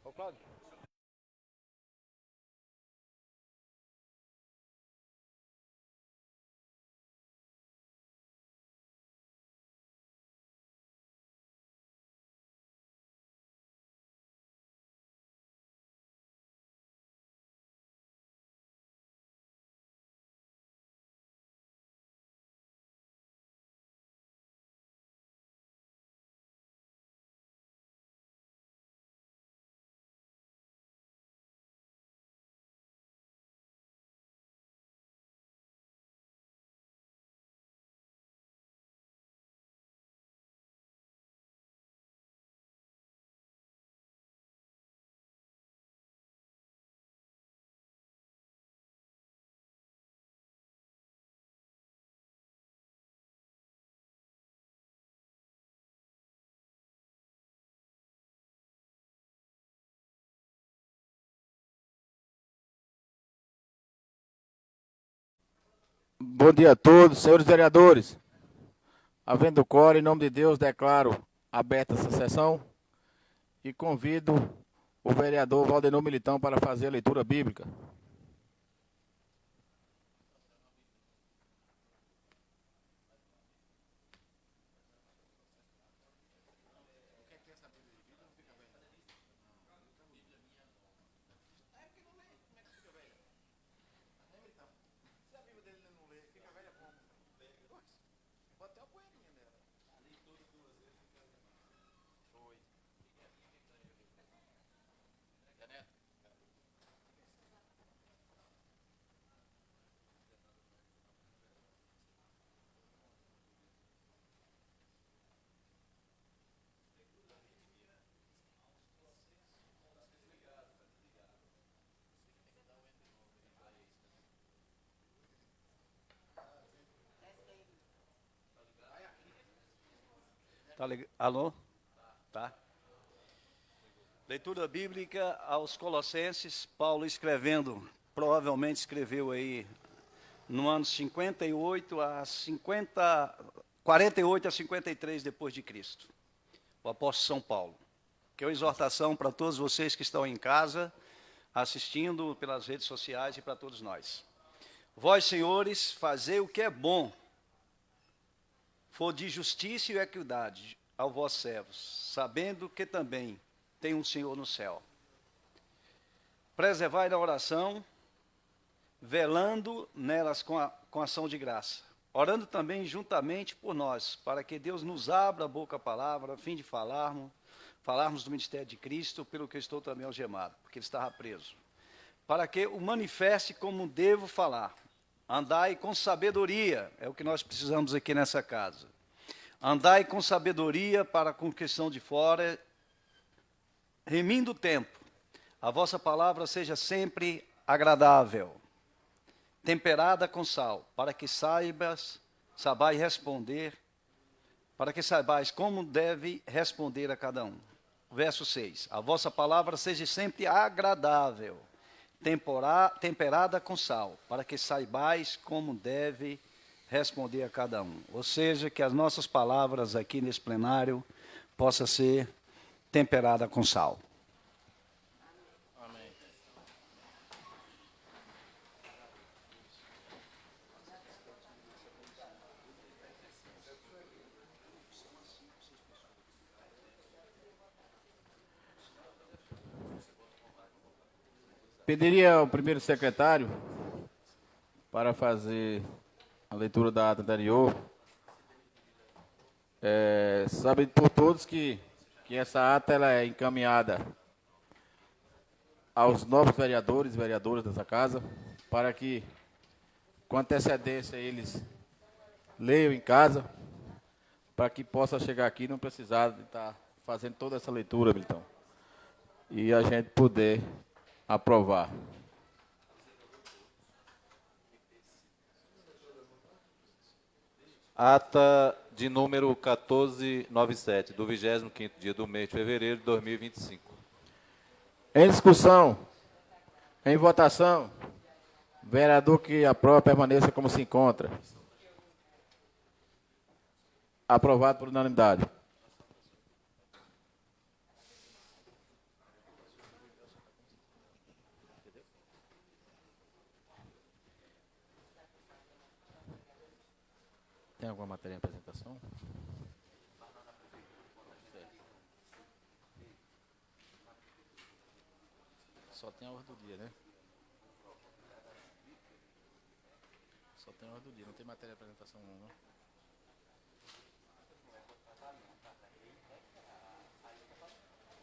Ô, Cláudio. Bom dia a todos, senhores vereadores. Havendo quórum, em nome de Deus, declaro aberta essa sessão e convido o vereador Valdenor Militão para fazer a leitura bíblica. Alô? Tá. Leitura bíblica aos Colossenses, Paulo escrevendo, provavelmente escreveu aí no ano 48 a 53 depois de Cristo. O apóstolo São Paulo. Que é uma exortação para todos vocês que estão em casa, assistindo pelas redes sociais e para todos nós. Vós, senhores, fazei o que é bom, for de justiça e equidade aos vossos servos, sabendo que também tem um Senhor no céu. Preservai na oração, velando nelas com ação de graça, orando também juntamente por nós, para que Deus nos abra a boca a palavra, a fim de falarmos do ministério de Cristo, pelo que eu estou também algemado, porque ele estava preso, para que o manifeste como devo falar. Andai com sabedoria, é o que nós precisamos aqui nessa casa. Andai com sabedoria para com questão de fora, remindo o tempo. A vossa palavra seja sempre agradável, temperada com sal, para que saibais responder, para que saibais como deve responder a cada um. Verso 6. A vossa palavra seja sempre agradável, temperada com sal, para que saibais como deve responder a cada um. Ou seja, que as nossas palavras aqui nesse plenário possam ser temperadas com sal. Amém. Pediria ao primeiro secretário para fazer a leitura da ata anterior. Sabe por todos que essa ata ela é encaminhada aos novos vereadores e vereadoras dessa casa, para que, com antecedência, eles leiam em casa, para que possa chegar aqui e não precisar de estar fazendo toda essa leitura, Milton, e a gente poder aprovar. Ata de número 1497, do 25º dia do mês de fevereiro de 2025. Em discussão, em votação, vereador que aprova permaneça como se encontra. Aprovado por unanimidade. Tem alguma matéria em apresentação? Só tem a ordem do dia, né? Só tem a ordem do dia, não tem matéria de apresentação não, né?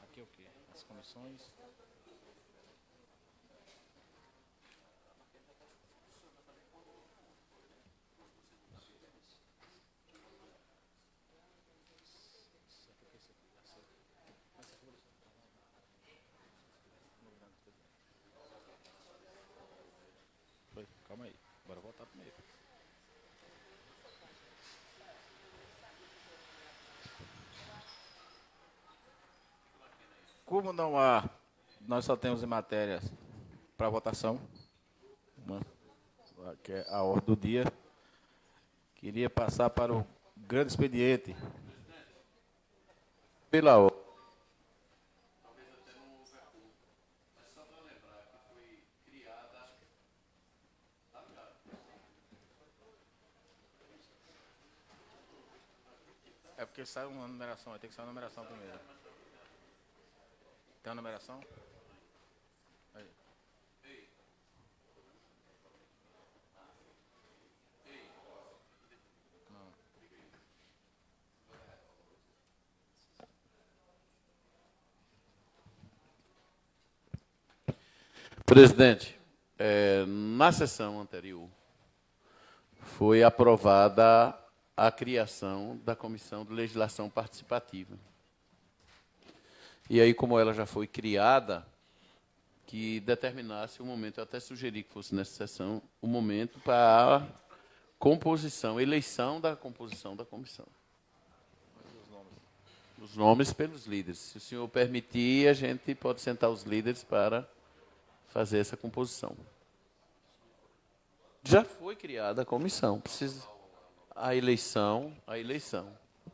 Aqui é o quê? As comissões. Foi, calma aí. Bora voltar primeiro. Como não há, nós só temos em matérias para votação, né? Que é a ordem do dia. Queria passar para o grande expediente. Pela ordem. É porque sai uma numeração, tem que sair uma numeração primeiro. Tem uma numeração? Aí. Não. Presidente, na sessão anterior foi aprovada a criação da Comissão de Legislação Participativa. E aí, como ela já foi criada, que determinasse o momento, eu até sugeri que fosse nessa sessão, o momento para a composição, eleição da composição da comissão. Os nomes pelos líderes. Se o senhor permitir, a gente pode sentar os líderes para fazer essa composição. Já foi criada a comissão. Precisa a eleição.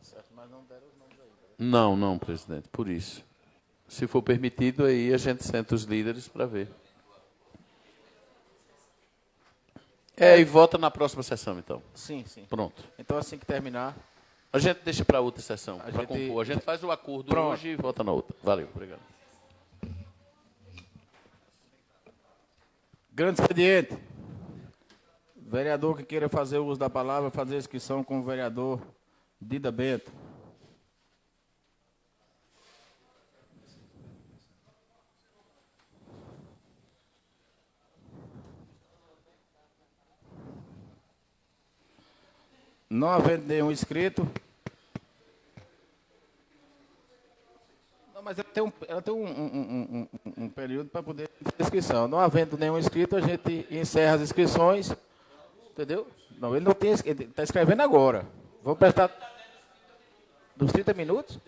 Certo, mas não deram os nomes ainda. Não, presidente, por isso. Se for permitido, aí a gente senta os líderes para ver. E vota na próxima sessão, então. Sim, sim. Pronto. Então, assim que terminar, A gente deixa para outra sessão, A para gente- compor. A gente faz o acordo Pronto. hoje e vota na outra. Valeu, obrigado. grande expediente. Vereador que queira fazer uso da palavra, fazer inscrição com o vereador Dida Bento. Não havendo nenhum inscrito. Não, mas ela tem um período para poder fazer inscrição. Não havendo nenhum inscrito, a gente encerra as inscrições. Entendeu? Não, ele não tem. Ele está escrevendo agora. Vou prestar. Dos 30 minutos?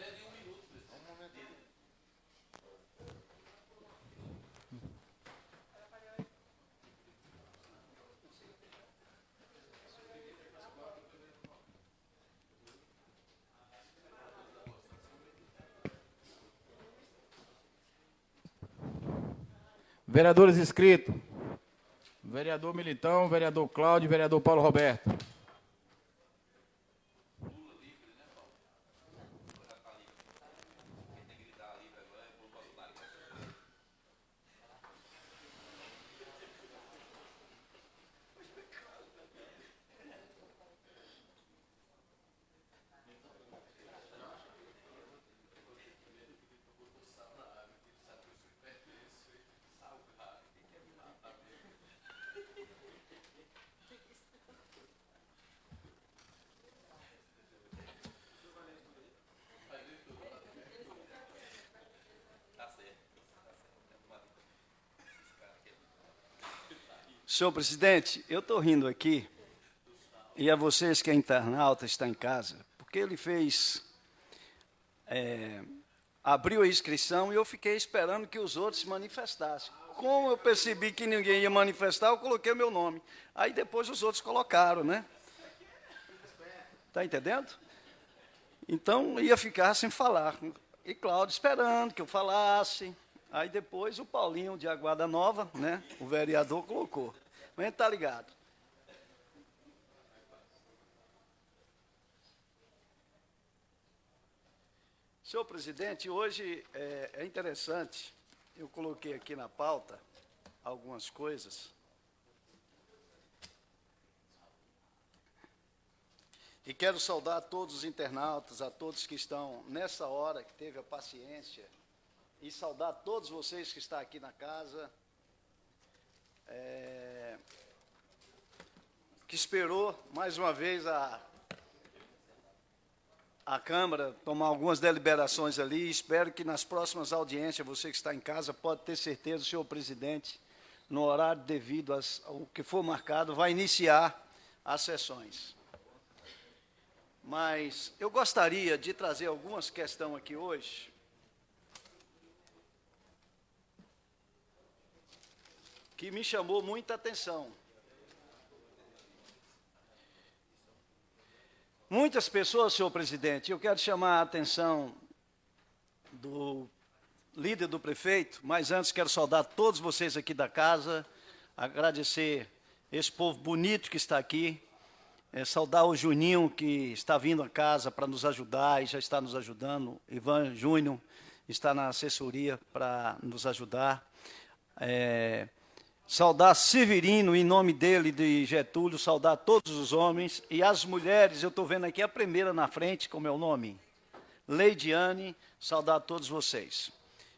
Vereadores inscritos. Vereador Militão, vereador Cláudio, vereador Paulo Roberto. Senhor presidente, eu estou rindo aqui, e a vocês que é internauta, está em casa, porque ele fez, abriu a inscrição e eu fiquei esperando que os outros se manifestassem. Como eu percebi que ninguém ia manifestar, eu coloquei o meu nome. Aí depois os outros colocaram, né? Está entendendo? Então, ia ficar sem falar. E Cláudio esperando que eu falasse. Aí depois o Paulinho de Aguada Nova, né, o vereador, colocou. Mas a gente está ligado. Senhor presidente, hoje é interessante, eu coloquei aqui na pauta algumas coisas. E quero saudar a todos os internautas, a todos que estão nessa hora, que teve a paciência, e saudar todos vocês que estão aqui na casa, que esperou mais uma vez a Câmara tomar algumas deliberações ali. Espero que nas próximas audiências, você que está em casa, pode ter certeza, o senhor presidente, no horário devido ao que for marcado, vai iniciar as sessões. Mas eu gostaria de trazer algumas questões aqui hoje, que me chamou muita atenção. Muitas pessoas, senhor presidente, eu quero chamar a atenção do líder do prefeito, mas antes quero saudar todos vocês aqui da casa, agradecer esse povo bonito que está aqui, saudar o Juninho, que está vindo à casa para nos ajudar e já está nos ajudando, Ivan Júnior está na assessoria para nos ajudar, saudar Severino, em nome dele, de Getúlio, saudar todos os homens e as mulheres. Eu estou vendo aqui a primeira na frente, como é o nome? Leidiane, saudar todos vocês.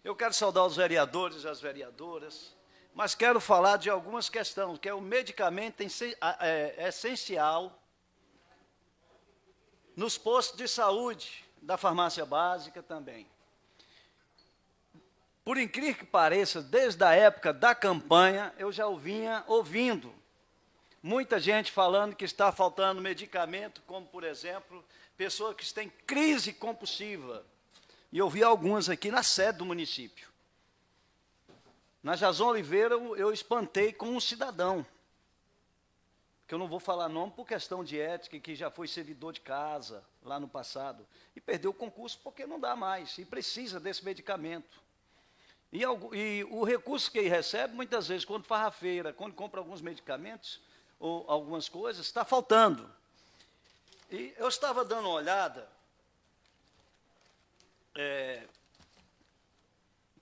Eu quero saudar os vereadores e as vereadoras, mas quero falar de algumas questões, que é o medicamento essencial nos postos de saúde, da farmácia básica também. Por incrível que pareça, desde a época da campanha, eu já vinha ouvindo muita gente falando que está faltando medicamento, como, por exemplo, pessoas que têm crise compulsiva. E eu vi algumas aqui na sede do município. Na Jason Oliveira, eu espantei com um cidadão, que eu não vou falar nome por questão de ética, que já foi servidor de casa lá no passado, e perdeu o concurso porque não dá mais, e precisa desse medicamento. E o recurso que ele recebe, muitas vezes, quando faz a feira, quando compra alguns medicamentos, ou algumas coisas, está faltando. E eu estava dando uma olhada,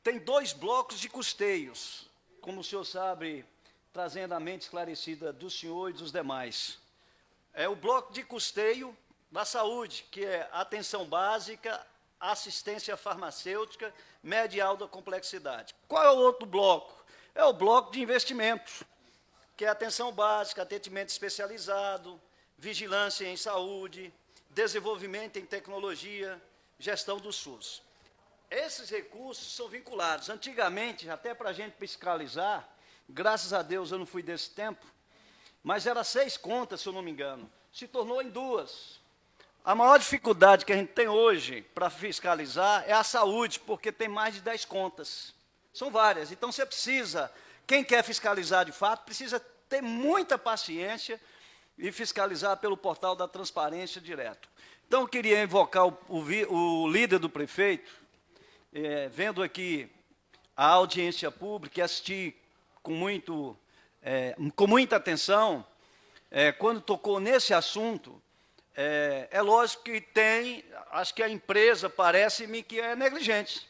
tem 2 blocos de custeios, como o senhor sabe, trazendo a mente esclarecida do senhor e dos demais. É o bloco de custeio da saúde, que é atenção básica, assistência farmacêutica, média e alta complexidade. Qual é o outro bloco? É o bloco de investimentos, que é atenção básica, atendimento especializado, vigilância em saúde, desenvolvimento em tecnologia, gestão do SUS. Esses recursos são vinculados. Antigamente, até para a gente fiscalizar, graças a Deus eu não fui desse tempo, mas era 6 contas, se eu não me engano. Se tornou em 2. A maior dificuldade que a gente tem hoje para fiscalizar é a saúde, porque tem mais de 10 contas. São várias. Então, você precisa, quem quer fiscalizar de fato, precisa ter muita paciência e fiscalizar pelo portal da transparência direto. Então, eu queria invocar o líder do prefeito, vendo aqui a audiência pública e assistir com muita atenção, quando tocou nesse assunto. É lógico que acho que a empresa parece-me que é negligente,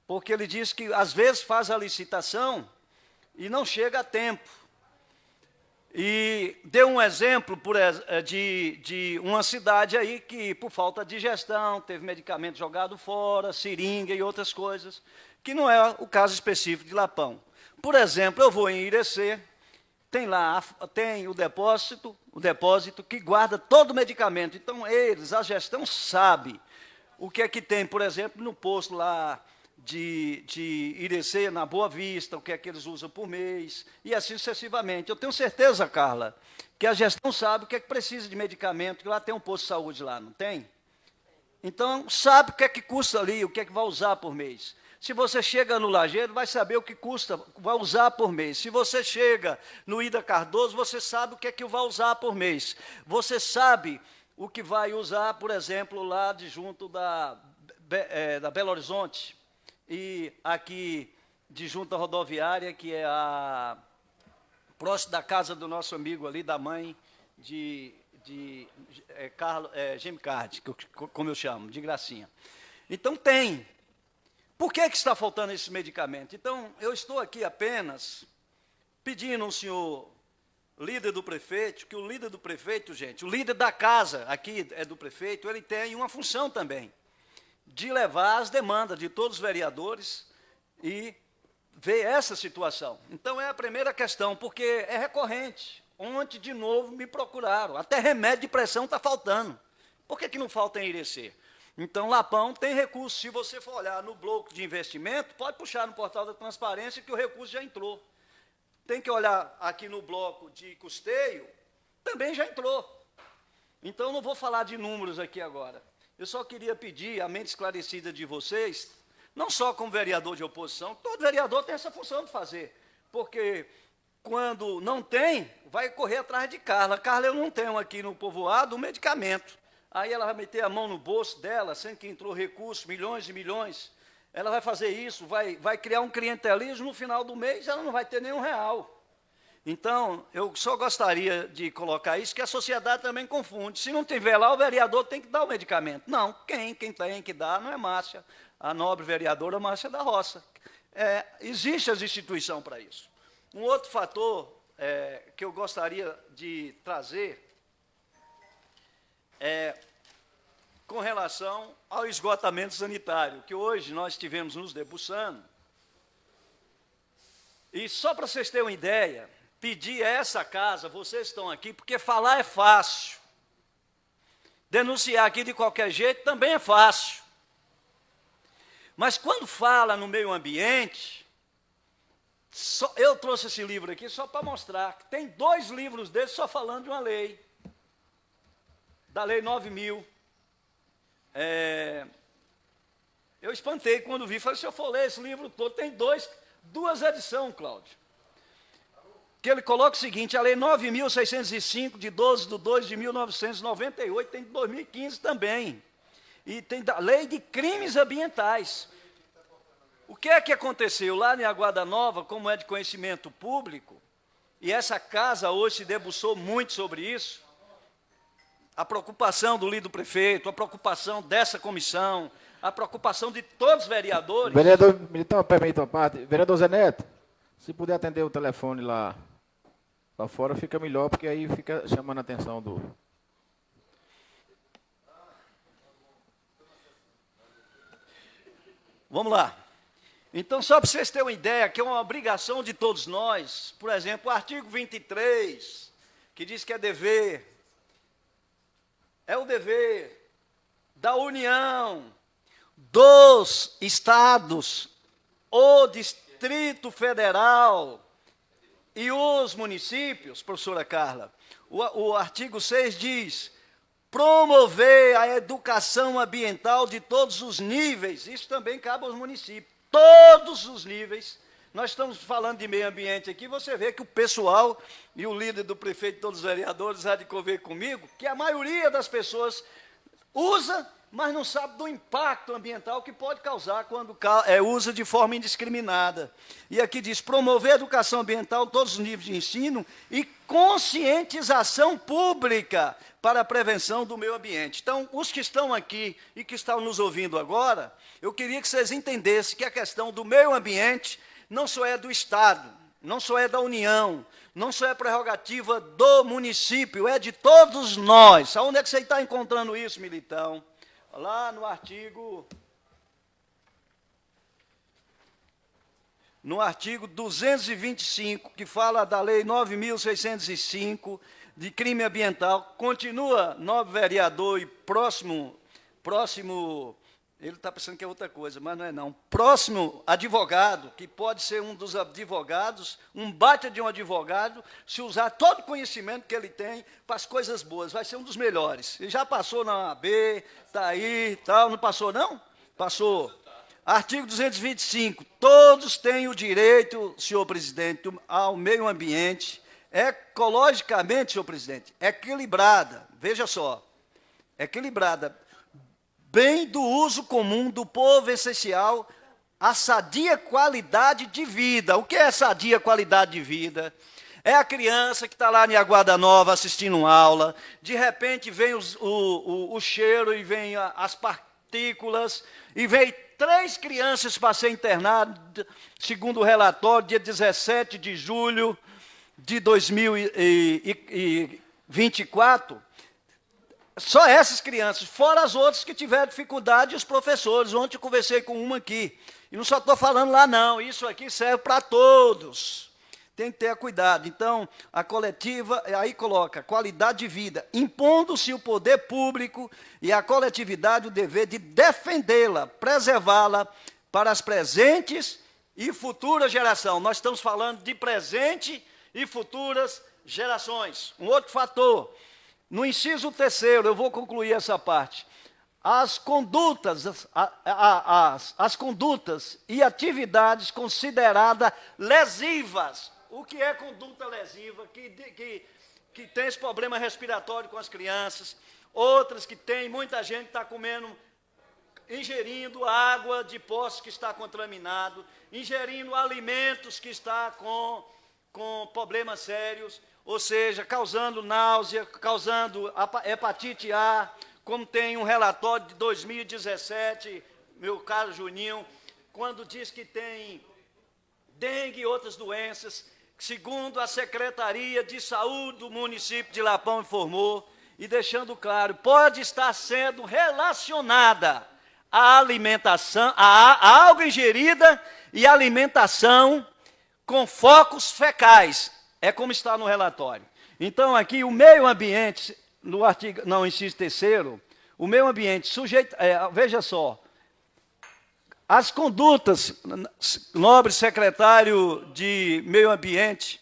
porque ele diz que às vezes faz a licitação e não chega a tempo. E deu um exemplo de uma cidade aí que, por falta de gestão, teve medicamento jogado fora, seringa e outras coisas, que não é o caso específico de Lapão. Por exemplo, eu vou em Irecê, tem o depósito que guarda todo o medicamento. Então, a gestão sabe o que é que tem, por exemplo, no posto lá de Irecê, na Boa Vista, o que é que eles usam por mês, e assim sucessivamente. Eu tenho certeza, Carla, que a gestão sabe o que é que precisa de medicamento, que lá tem um posto de saúde lá, não tem? Então, sabe o que é que custa ali, o que é que vai usar por mês. Se você chega no Lajeiro, vai saber o que custa, vai usar por mês. Se você chega no Ida Cardoso, você sabe o que é que vai usar por mês. Você sabe o que vai usar, por exemplo, lá de junto da Belo Horizonte, e aqui de junto à rodoviária, que é próximo da casa do nosso amigo ali, da mãe de Gemcard, como eu chamo, de Gracinha. Então, tem. Por que está faltando esse medicamento? Então, eu estou aqui apenas pedindo ao senhor líder do prefeito, que o líder do prefeito, gente, o líder da casa, aqui é do prefeito, ele tem uma função também, de levar as demandas de todos os vereadores e ver essa situação. Então, é a primeira questão, porque é recorrente. Ontem, de novo, me procuraram. Até remédio de pressão está faltando. Por que não falta em Irecê? Então, Lapão tem recurso. Se você for olhar no bloco de investimento, pode puxar no portal da transparência que o recurso já entrou. Tem que olhar aqui no bloco de custeio, também já entrou. Então, não vou falar de números aqui agora. Eu só queria pedir a mente esclarecida de vocês, não só como vereador de oposição, todo vereador tem essa função de fazer, porque quando não tem, vai correr atrás de Carla. Carla, eu não tenho aqui no povoado um medicamento. Aí ela vai meter a mão no bolso dela, sendo que entrou recurso, milhões e milhões. Ela vai fazer isso, vai criar um clientelismo, no final do mês ela não vai ter nenhum real. Então, eu só gostaria de colocar isso, que a sociedade também confunde. Se não tiver lá, o vereador tem que dar o medicamento. Não, quem tem que dar não é Márcia, a nobre vereadora Márcia da Roça. Existe as instituições para isso. Um outro fator que eu gostaria de trazer é com relação ao esgotamento sanitário, que hoje nós estivemos nos debruçando. E só para vocês terem uma ideia, pedir a essa casa, vocês estão aqui, porque falar é fácil. Denunciar aqui de qualquer jeito também é fácil. Mas quando fala no meio ambiente, eu trouxe esse livro aqui só para mostrar que tem 2 livros desses só falando de uma lei, da Lei 9.000. Eu espantei quando vi, falei, se eu for ler esse livro todo, tem 2 edições, Cláudio. Que ele coloca o seguinte, a Lei 9.605, de 12/2 de 1998, tem de 2015 também. E tem a Lei de Crimes Ambientais. O que é que aconteceu? Lá em Aguada Nova, como é de conhecimento público, e essa casa hoje se debruçou muito sobre isso, a preocupação do líder do prefeito, a preocupação dessa comissão, a preocupação de todos os vereadores. Vereador, então, permita uma parte. Vereador Zé Neto, se puder atender o telefone lá fora, fica melhor, porque aí fica chamando a atenção do... Vamos lá. Então, só para vocês terem uma ideia, que é uma obrigação de todos nós, por exemplo, o artigo 23, que diz que é o dever da União, dos Estados, o Distrito Federal e os municípios, professora Carla, o artigo 6 diz, promover a educação ambiental de todos os níveis, isso também cabe aos municípios, todos os níveis. Nós estamos falando de meio ambiente aqui, você vê que o pessoal e o líder do prefeito, todos os vereadores, há de conver comigo, que a maioria das pessoas usa, mas não sabe do impacto ambiental que pode causar quando usa de forma indiscriminada. E aqui diz, promover a educação ambiental em todos os níveis de ensino e conscientização pública para a prevenção do meio ambiente. Então, os que estão aqui e que estão nos ouvindo agora, eu queria que vocês entendessem que a questão do meio ambiente não só é do Estado, não só é da União, não só é prerrogativa do município, é de todos nós. Aonde é que você está encontrando isso, Militão? Lá no artigo 225, que fala da Lei 9.605, de crime ambiental, continua, nobre vereador e próximo, ele está pensando que é outra coisa, mas não é não, próximo advogado, que pode ser um dos advogados, um baita de um advogado, se usar todo o conhecimento que ele tem para as coisas boas, vai ser um dos melhores. Ele já passou na OAB, está aí, tal, não passou não? Passou. Artigo 225, todos têm o direito, senhor presidente, ao meio ambiente, ecologicamente, senhor presidente, equilibrada, veja só, equilibrada, bem do uso comum do povo essencial, a sadia qualidade de vida. O que é sadia qualidade de vida? É a criança que está lá em Aguada Nova assistindo uma aula, de repente vem o cheiro e vem as partículas, e vem 3 crianças para ser internadas, segundo o relatório, dia 17 de julho de 2024, só essas crianças, fora as outras que tiveram dificuldade, e os professores. Ontem eu conversei com uma aqui, e não só estou falando lá não, isso aqui serve para todos. Tem que ter cuidado. Então, a coletiva, aí coloca qualidade de vida, impondo-se o poder público e a coletividade o dever de defendê-la, preservá-la para as presentes e futuras gerações. Nós estamos falando de presente e futuras gerações. Um outro fator, no inciso 3º, eu vou concluir essa parte. As condutas, as condutas e atividades consideradas lesivas. O que é conduta lesiva? Que tem esse problema respiratório com as crianças, outras que tem, muita gente está comendo, ingerindo água de poços que está contaminado, ingerindo alimentos que está com problemas sérios, ou seja, causando náusea, causando hepatite A, como tem um relatório de 2017, meu caro Juninho, quando diz que tem dengue e outras doenças, segundo a Secretaria de Saúde do município de Lapão informou, e deixando claro, pode estar sendo relacionada à alimentação, a água ingerida e alimentação com focos fecais, é como está no relatório. Então, aqui, o meio ambiente, no artigo, não, inciso 3º, o meio ambiente sujeito, veja só, as condutas, nobre secretário de Meio Ambiente,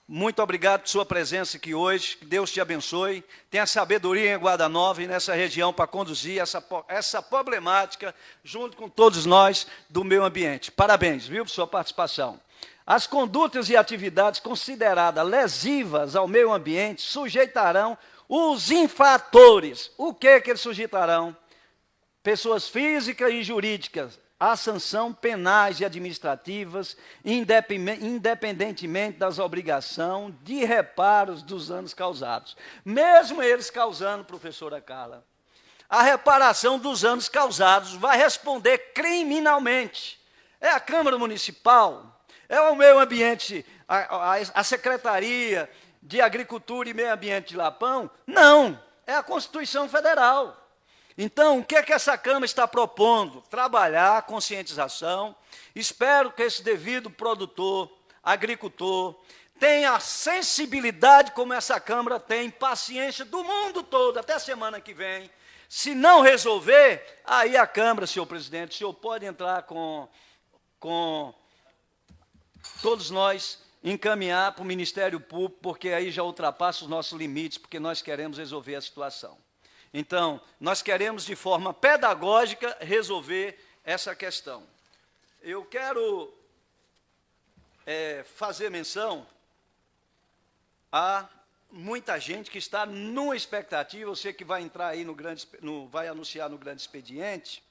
muito obrigado por sua presença aqui hoje, que Deus te abençoe, tenha sabedoria em Aguada Nova e nessa região para conduzir essa problemática junto com todos nós do meio ambiente. Parabéns, viu, por sua participação. As condutas e atividades consideradas lesivas ao meio ambiente sujeitarão os infratores. O que eles sujeitarão? Pessoas físicas e jurídicas a sanção penais e administrativas, independentemente das obrigações de reparos dos danos causados. Mesmo eles causando, professora Carla, a reparação dos danos causados vai responder criminalmente. É a Câmara Municipal, é o Meio Ambiente, a Secretaria de Agricultura e Meio Ambiente de Lapão? Não, é a Constituição Federal. Então, o que é que essa Câmara está propondo? Trabalhar a conscientização. Espero que esse devido produtor, agricultor, tenha a sensibilidade como essa Câmara tem, paciência do mundo todo, até a semana que vem. Se não resolver, aí a Câmara, senhor presidente, o senhor pode entrar com todos nós, encaminhar para o Ministério Público, porque aí já ultrapassa os nossos limites, porque nós queremos resolver a situação. Então, nós queremos, de forma pedagógica, resolver essa questão. Eu quero fazer menção a muita gente que está numa expectativa, você que vai entrar aí vai anunciar no grande expediente,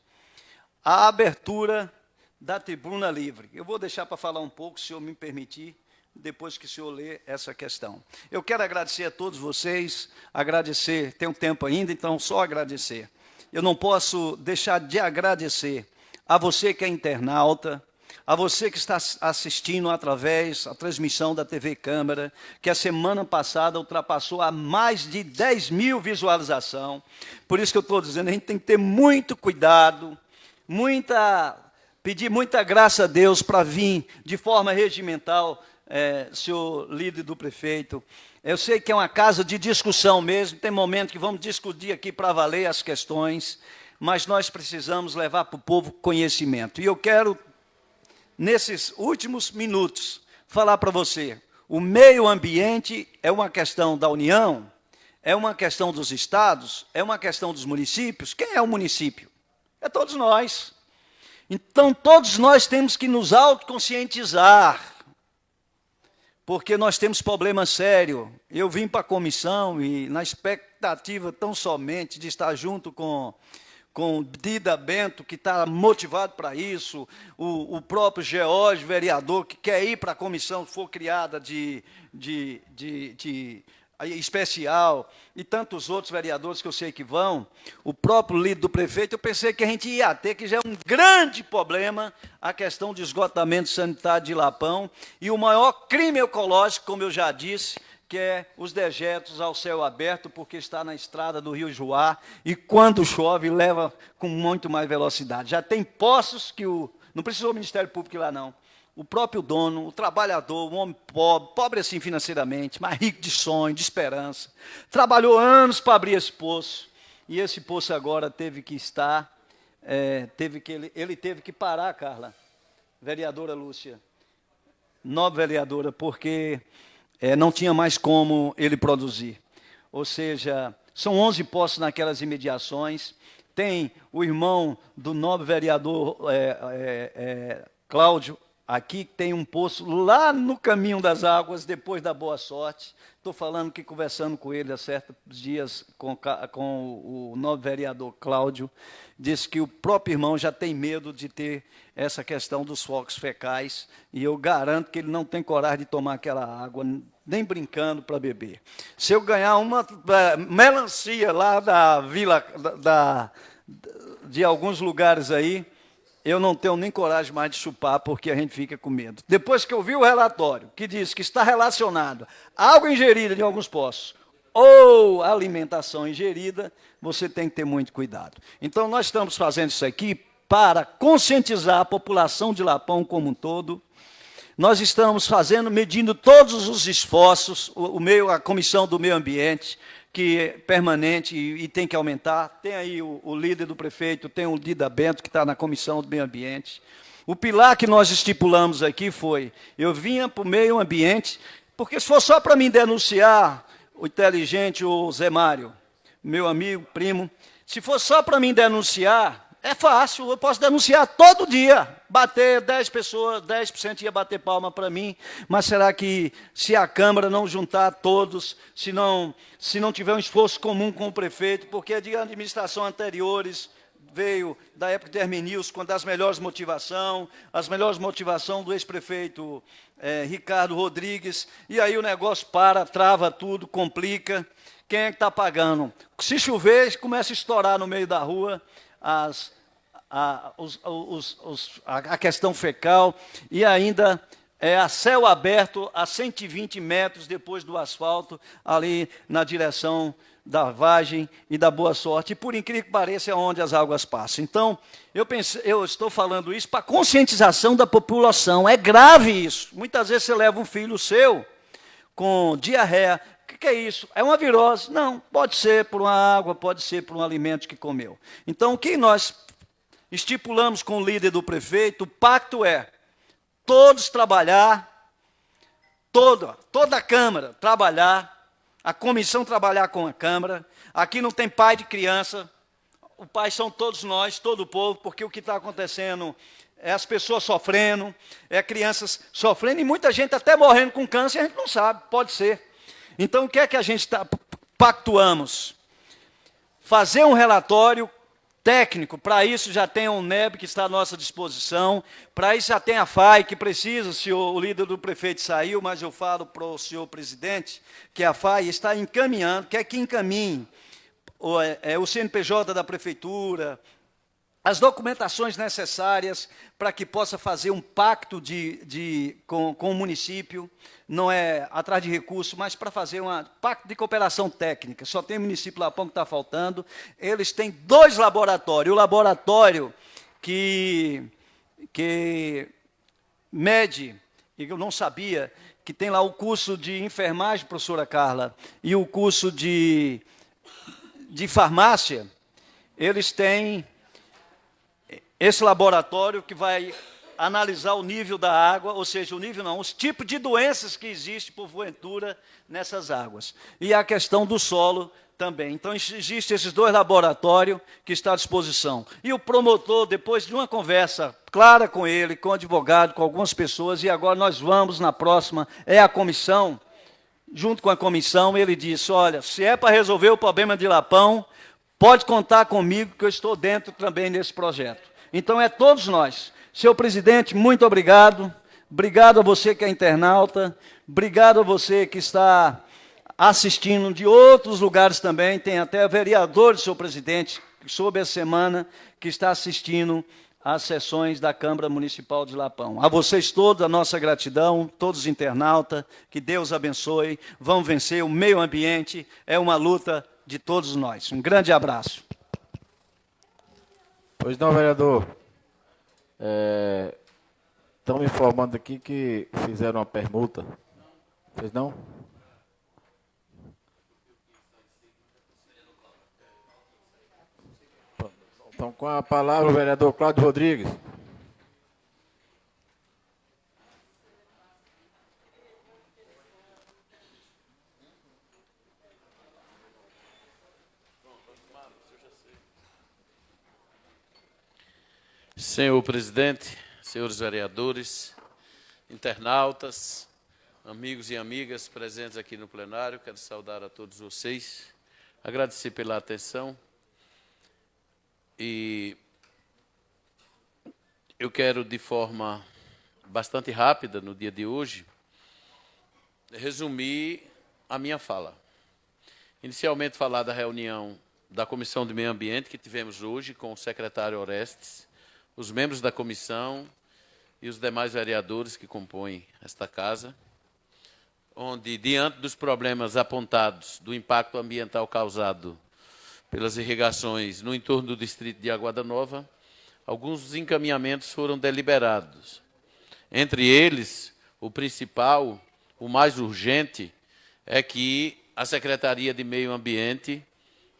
a abertura da tribuna livre. Eu vou deixar para falar um pouco, se o senhor me permitir, depois que o senhor lê essa questão. Eu quero agradecer a todos vocês, agradecer, tem um tempo ainda, então só agradecer. Eu não posso deixar de agradecer a você que é internauta, a você que está assistindo através da transmissão da TV Câmara, que a semana passada ultrapassou a mais de 10 mil visualizações. Por isso que eu estou dizendo, a gente tem que ter muito cuidado, pedir muita graça a Deus para vir de forma regimental, senhor líder do prefeito. Eu sei que é uma casa de discussão mesmo, tem momento que vamos discutir aqui para valer as questões, mas nós precisamos levar para o povo conhecimento. E eu quero, nesses últimos minutos, falar para você, o meio ambiente é uma questão da União, é uma questão dos estados, é uma questão dos municípios. Quem é o município? É todos nós. Então, todos nós temos que nos autoconscientizar, porque nós temos problema sério. Eu vim para a comissão e na expectativa tão somente de estar junto com Dida Bento, que está motivado para isso, o próprio George, vereador, que quer ir para a comissão, se for criada especial, e tantos outros vereadores que eu sei que vão, o próprio líder do prefeito, eu pensei que a gente ia ter, que já é um grande problema, a questão de esgotamento sanitário de Lapão, e o maior crime ecológico, como eu já disse, que é os dejetos ao céu aberto, porque está na estrada do Rio Juá, e quando chove, leva com muito mais velocidade. Já tem poços que não precisou o Ministério Público ir lá, não. O próprio dono, o trabalhador, o homem pobre, pobre assim financeiramente, mas rico de sonho, de esperança, trabalhou anos para abrir esse poço, e esse poço agora teve que estar, ele teve que parar, Carla, vereadora Lúcia, nobre vereadora, porque não tinha mais como ele produzir. Ou seja, são 11 poços naquelas imediações, tem o irmão do nobre vereador Cláudio, aqui tem um poço lá no caminho das águas, depois da Boa Sorte. Estou falando que, conversando com ele há certos dias, com o novo vereador Cláudio, disse que o próprio irmão já tem medo de ter essa questão dos focos fecais, e eu garanto que ele não tem coragem de tomar aquela água, nem brincando para beber. Se eu ganhar uma melancia lá da vila, de alguns lugares aí, eu não tenho nem coragem mais de chupar, porque a gente fica com medo. Depois que eu vi o relatório, que diz que está relacionado a água ingerida de alguns poços, ou alimentação ingerida, você tem que ter muito cuidado. Então, nós estamos fazendo isso aqui para conscientizar a população de Lapão como um todo. Nós estamos medindo todos os esforços, a Comissão do Meio Ambiente, que é permanente e tem que aumentar. Tem aí o líder do prefeito, tem o Dida Bento, que está na Comissão do Meio Ambiente. O pilar que nós estipulamos aqui foi, eu vinha para o meio ambiente, porque se for só para mim denunciar o inteligente, o Zé Mário, meu amigo, primo, se for só para mim denunciar, é fácil, eu posso denunciar todo dia, bater 10 pessoas, 10% ia bater palma para mim, mas será que se a Câmara não juntar todos, se não tiver um esforço comum com o prefeito, porque de administrações anteriores veio da época de Hermenilson, quando as melhores motivações do ex-prefeito Ricardo Rodrigues, e aí o negócio para, trava tudo, complica. Quem é que está pagando? Se chover, começa a estourar no meio da rua a questão fecal, e ainda a céu aberto a 120 metros depois do asfalto, ali na direção da Vargem e da Boa Sorte, e por incrível que pareça é onde as águas passam. Então, eu estou falando isso para conscientização da população, é grave isso. Muitas vezes você leva um filho seu com diarreia. O que é isso? É uma virose? Não, pode ser por uma água, pode ser por um alimento que comeu. Então, o que nós estipulamos com o líder do prefeito, o pacto é todos trabalhar, toda a Câmara trabalhar, a comissão trabalhar com a Câmara. Aqui não tem pai de criança, o pai são todos nós, todo o povo, porque o que está acontecendo é as pessoas sofrendo, é crianças sofrendo, e muita gente até morrendo com câncer, a gente não sabe, pode ser. Então, o que é que a gente pactuamos? Fazer um relatório técnico, para isso já tem a UNEB que está à nossa disposição, para isso já tem a FAI, que precisa, o líder do prefeito saiu, mas eu falo para o senhor presidente, que a FAI está encaminhando, quer que encaminhe o CNPJ da prefeitura, as documentações necessárias para que possa fazer um pacto com o município, não é atrás de recursos, mas para fazer um pacto de cooperação técnica. Só tem o município Lapão que está faltando. Eles têm 2 laboratórios. O laboratório que mede, e eu não sabia, que tem lá o curso de enfermagem, professora Carla, e o curso de farmácia, eles têm esse laboratório que vai analisar o nível da água, ou seja, o nível não, os tipos de doenças que existem, porventura, nessas águas. E a questão do solo também. Então, existem esses 2 laboratórios que estão à disposição. E o promotor, depois de uma conversa clara com ele, com o advogado, com algumas pessoas, e agora nós vamos, na próxima, é a comissão, junto com a comissão, ele disse, olha, se é para resolver o problema de Lapão, pode contar comigo, que eu estou dentro também desse projeto. Então, é todos nós. Senhor presidente, muito obrigado. Obrigado a você que é internauta. Obrigado a você que está assistindo de outros lugares também. Tem até vereadores, senhor presidente, sob a semana, que está assistindo às sessões da Câmara Municipal de Lapão. A vocês todos, a nossa gratidão, todos os internautas, que Deus abençoe. Vamos vencer o meio ambiente. É uma luta de todos nós. Um grande abraço. Pois não, vereador. Estão me informando aqui que fizeram uma permuta. Fez não? Então, com a palavra, o vereador Cláudio Rodrigues. Senhor presidente, senhores vereadores, internautas, amigos e amigas presentes aqui no plenário, quero saudar a todos vocês, agradecer pela atenção e eu quero, de forma bastante rápida, no dia de hoje, resumir a minha fala. Inicialmente, falar da reunião da Comissão de Meio Ambiente que tivemos hoje com o secretário Orestes, os membros da comissão e os demais vereadores que compõem esta casa, onde, diante dos problemas apontados do impacto ambiental causado pelas irrigações no entorno do distrito de Aguada Nova, alguns encaminhamentos foram deliberados. Entre eles, o principal, o mais urgente, é que a Secretaria de Meio Ambiente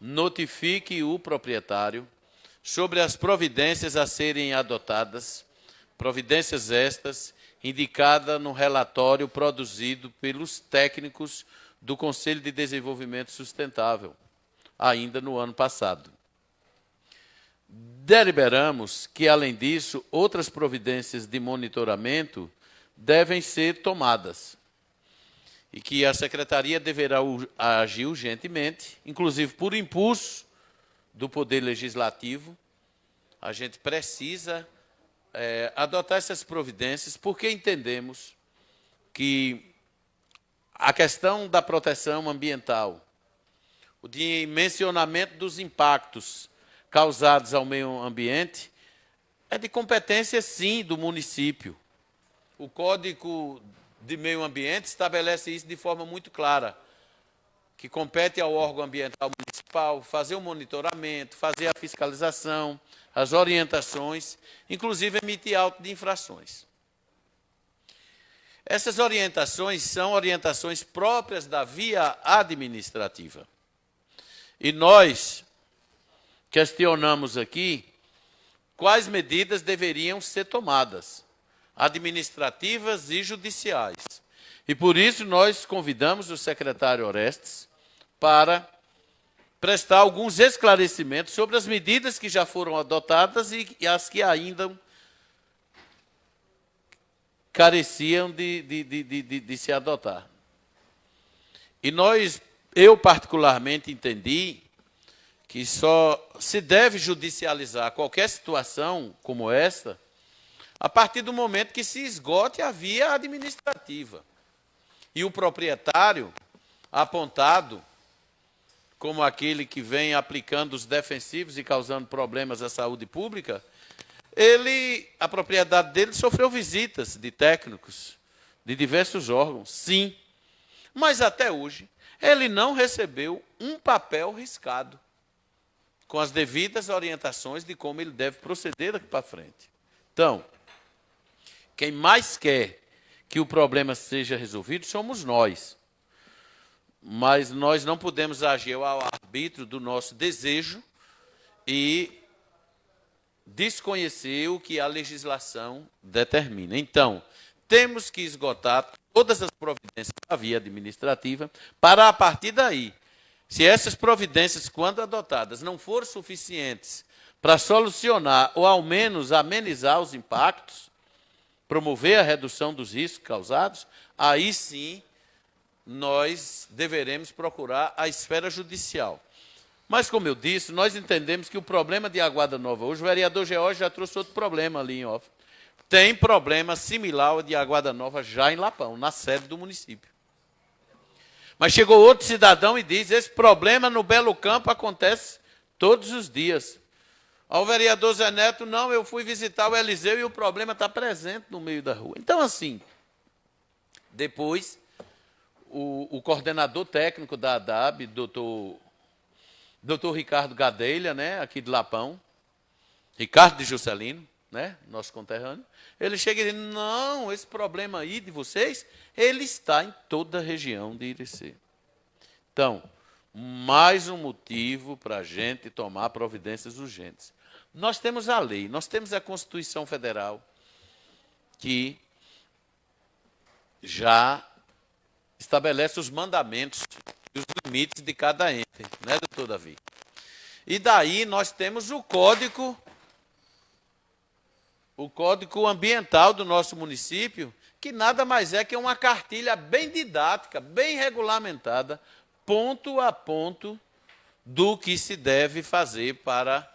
notifique o proprietário sobre as providências a serem adotadas, providências estas indicadas no relatório produzido pelos técnicos do Conselho de Desenvolvimento Sustentável, ainda no ano passado. Deliberamos que, além disso, outras providências de monitoramento devem ser tomadas e que a Secretaria deverá agir urgentemente, inclusive por impulso do Poder Legislativo. A gente precisa adotar essas providências porque entendemos que a questão da proteção ambiental, o dimensionamento dos impactos causados ao meio ambiente é de competência, sim, do município. O Código de Meio Ambiente estabelece isso de forma muito clara, que compete ao órgão ambiental municipal fazer o monitoramento, fazer a fiscalização, as orientações, inclusive emitir auto de infrações. Essas orientações são orientações próprias da via administrativa. E nós questionamos aqui quais medidas deveriam ser tomadas, administrativas e judiciais. E por isso nós convidamos o secretário Orestes para prestar alguns esclarecimentos sobre as medidas que já foram adotadas e as que ainda careciam de se adotar. E eu particularmente entendi que só se deve judicializar qualquer situação como esta a partir do momento que se esgote a via administrativa. E o proprietário, apontado como aquele que vem aplicando os defensivos e causando problemas à saúde pública, a propriedade dele sofreu visitas de técnicos de diversos órgãos, sim. Mas até hoje, ele não recebeu um papel riscado com as devidas orientações de como ele deve proceder daqui para frente. Então, quem mais quer que o problema seja resolvido somos nós. Mas nós não podemos agir ao arbítrio do nosso desejo e desconhecer o que a legislação determina. Então, temos que esgotar todas as providências da via administrativa para, a partir daí, se essas providências, quando adotadas, não forem suficientes para solucionar ou, ao menos, amenizar os impactos, promover a redução dos riscos causados, aí sim nós deveremos procurar a esfera judicial. Mas, como eu disse, nós entendemos que o problema de Aguada Nova, hoje o vereador George já trouxe outro problema ali em off. Tem problema similar ao de Aguada Nova já em Lapão, na sede do município. Mas chegou outro cidadão e diz, esse problema no Belo Campo acontece todos os dias. Ao vereador Zé Neto, não, eu fui visitar o Eliseu e o problema está presente no meio da rua. Então, assim, depois, o coordenador técnico da ADAB, doutor Ricardo Gadelha, né, aqui de Lapão, Ricardo de Juscelino, né, nosso conterrâneo, ele chega e diz, não, esse problema aí de vocês, ele está em toda a região de Irecê. Então, mais um motivo para a gente tomar providências urgentes. Nós temos a lei, nós temos a Constituição Federal, que já estabelece os mandamentos e os limites de cada ente, né, doutor Davi? E daí nós temos o Código Ambiental do nosso município, que nada mais é que uma cartilha bem didática, bem regulamentada, ponto a ponto do que se deve fazer para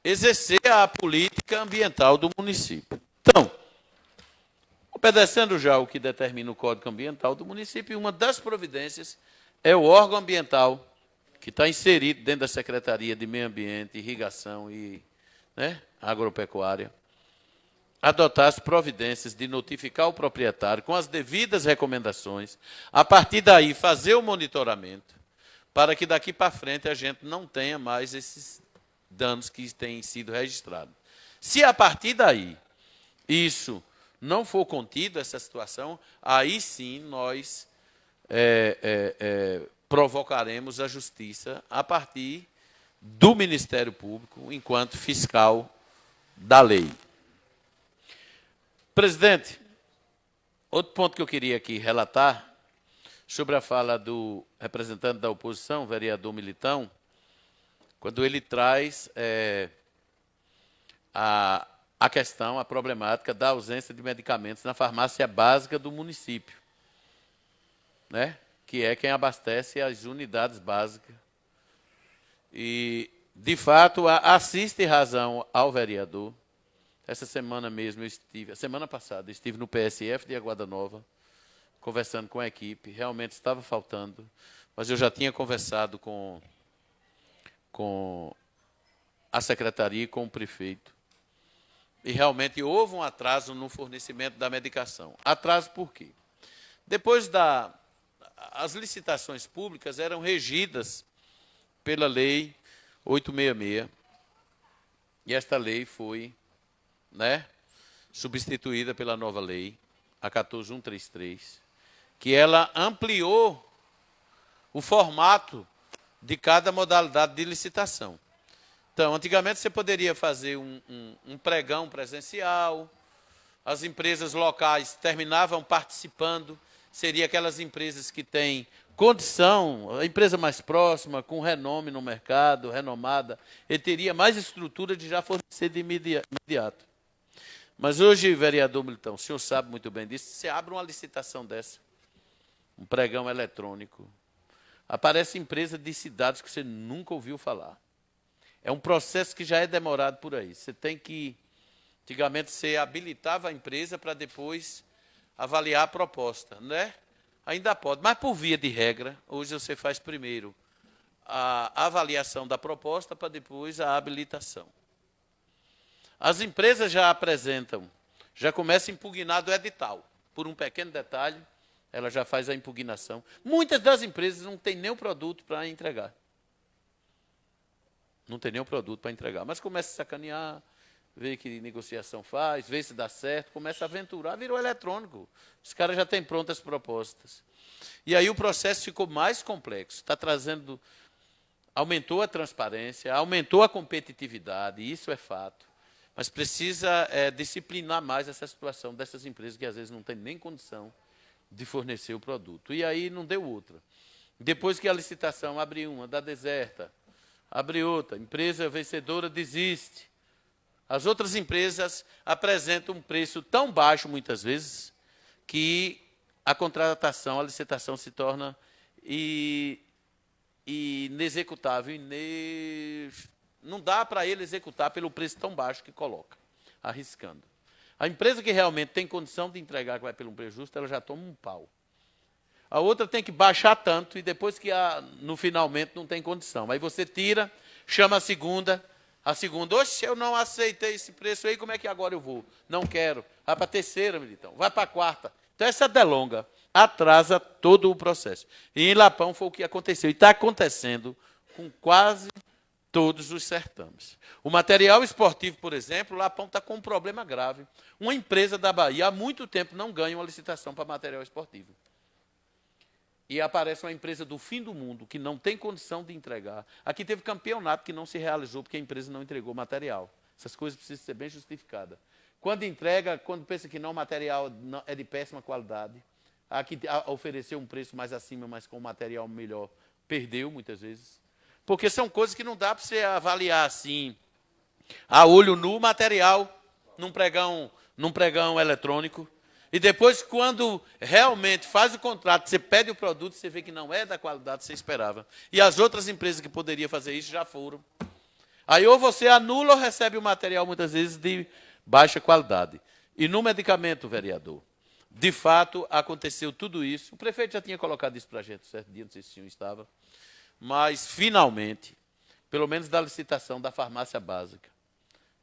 exercer a política ambiental do município. Então, obedecendo já o que determina o Código Ambiental do município, uma das providências é o órgão ambiental, que está inserido dentro da Secretaria de Meio Ambiente, Irrigação e, né, Agropecuária, adotar as providências de notificar o proprietário com as devidas recomendações, a partir daí fazer o monitoramento, para que daqui para frente a gente não tenha mais esses danos que têm sido registrados. Se a partir daí isso não for contido, essa situação, aí sim nós provocaremos a justiça a partir do Ministério Público, enquanto fiscal da lei. Presidente, outro ponto que eu queria aqui relatar, sobre a fala do representante da oposição, o vereador Militão, quando ele traz a questão, a problemática da ausência de medicamentos na farmácia básica do município, né? Que é quem abastece as unidades básicas. E, de fato, assiste razão ao vereador. Essa semana mesmo semana passada, eu estive no PSF de Aguada Nova, conversando com a equipe, realmente estava faltando, mas eu já tinha conversado com a secretaria e com o prefeito. E realmente houve um atraso no fornecimento da medicação. Atraso por quê? Depois as licitações públicas eram regidas pela Lei 866, e esta lei foi, né, substituída pela nova lei, a 14133, que ela ampliou o formato de cada modalidade de licitação. Então, antigamente você poderia fazer um pregão presencial, as empresas locais terminavam participando, seria aquelas empresas que têm condição, a empresa mais próxima, com renome no mercado, renomada, ele teria mais estrutura de já fornecer de imediato. Mas hoje, vereador Militão, o senhor sabe muito bem disso, você abre uma licitação dessa, um pregão eletrônico, aparece empresa de cidades que você nunca ouviu falar. É um processo que já é demorado por aí. Você tem que, antigamente, você habilitava a empresa para depois avaliar a proposta, né? Ainda pode, mas por via de regra, hoje você faz primeiro a avaliação da proposta para depois a habilitação. As empresas já apresentam, já começam a impugnar do edital. Por um pequeno detalhe, ela já faz a impugnação. Muitas das empresas não têm nem o produto para entregar. Não tem nenhum produto para entregar, mas começa a sacanear, vê que negociação faz, vê se dá certo, começa a aventurar, virou eletrônico. Os caras já têm prontas propostas. E aí o processo ficou mais complexo, está aumentou a transparência, aumentou a competitividade, isso é fato. mas precisa disciplinar mais essa situação dessas empresas que às vezes não têm nem condição de fornecer o produto. E aí não deu outra. Depois que a licitação abre uma, dá deserta, abre outra, empresa vencedora desiste. As outras empresas apresentam um preço tão baixo, muitas vezes, que a contratação, a licitação se torna inexecutável. Não dá para ele executar pelo preço tão baixo que coloca, arriscando. A empresa que realmente tem condição de entregar, que vai pelo preço justo, ela já toma um pau. A outra tem que baixar tanto e depois que no finalmente não tem condição. Aí você tira, chama a segunda, oxe, eu não aceitei esse preço aí, como é que agora eu vou? Não quero. Vai para a terceira, militão, vai para a quarta. Então essa delonga atrasa todo o processo. E em Lapão foi o que aconteceu. E está acontecendo com quase todos os certames. O material esportivo, por exemplo, Lapão está com um problema grave. Uma empresa da Bahia há muito tempo não ganha uma licitação para material esportivo. E aparece uma empresa do fim do mundo que não tem condição de entregar. Aqui teve campeonato que não se realizou porque a empresa não entregou material. Essas coisas precisam ser bem justificadas. Quando entrega, quando pensa que não, o material é de péssima qualidade. Aqui ofereceu um preço mais acima, mas com material melhor, perdeu muitas vezes. Porque são coisas que não dá para você avaliar assim, a olho nu, material num pregão eletrônico. E depois, quando realmente faz o contrato, você pede o produto, você vê que não é da qualidade que você esperava. E as outras empresas que poderiam fazer isso já foram. Aí ou você anula ou recebe o material, muitas vezes, de baixa qualidade. E no medicamento, vereador, de fato, aconteceu tudo isso. O prefeito já tinha colocado isso para a gente certo dia, não sei se o senhor estava. Mas, finalmente, pelo menos da licitação da farmácia básica,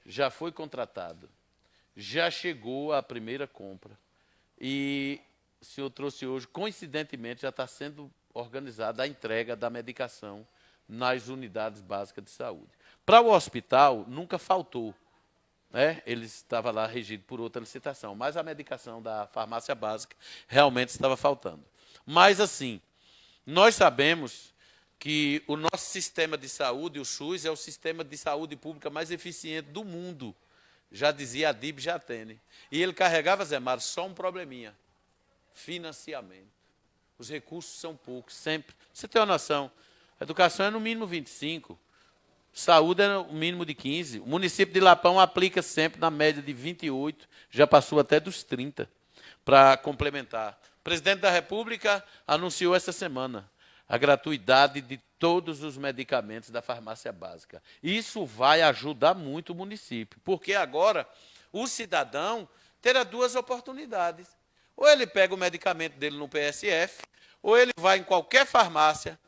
já foi contratado, já chegou a primeira compra. E o senhor trouxe hoje, coincidentemente, já está sendo organizada a entrega da medicação nas unidades básicas de saúde. Para o hospital, nunca faltou. Ele estava lá regido por outra licitação, mas a medicação da farmácia básica realmente estava faltando. Mas, assim, nós sabemos que o nosso sistema de saúde, o SUS, é o sistema de saúde pública mais eficiente do mundo. Já dizia Adib Jatene. E ele carregava, Zé Mário, só um probleminha: financiamento. Os recursos são poucos, sempre. Você tem uma noção, a educação é no mínimo 25%. Saúde é no mínimo de 15%. O município de Lapão aplica sempre na média de 28%, já passou até dos 30%, para complementar. O presidente da República anunciou essa semana a gratuidade de todos os medicamentos da farmácia básica. Isso vai ajudar muito o município, porque agora o cidadão terá duas oportunidades. Ou ele pega o medicamento dele no PSF, ou ele vai em qualquer farmácia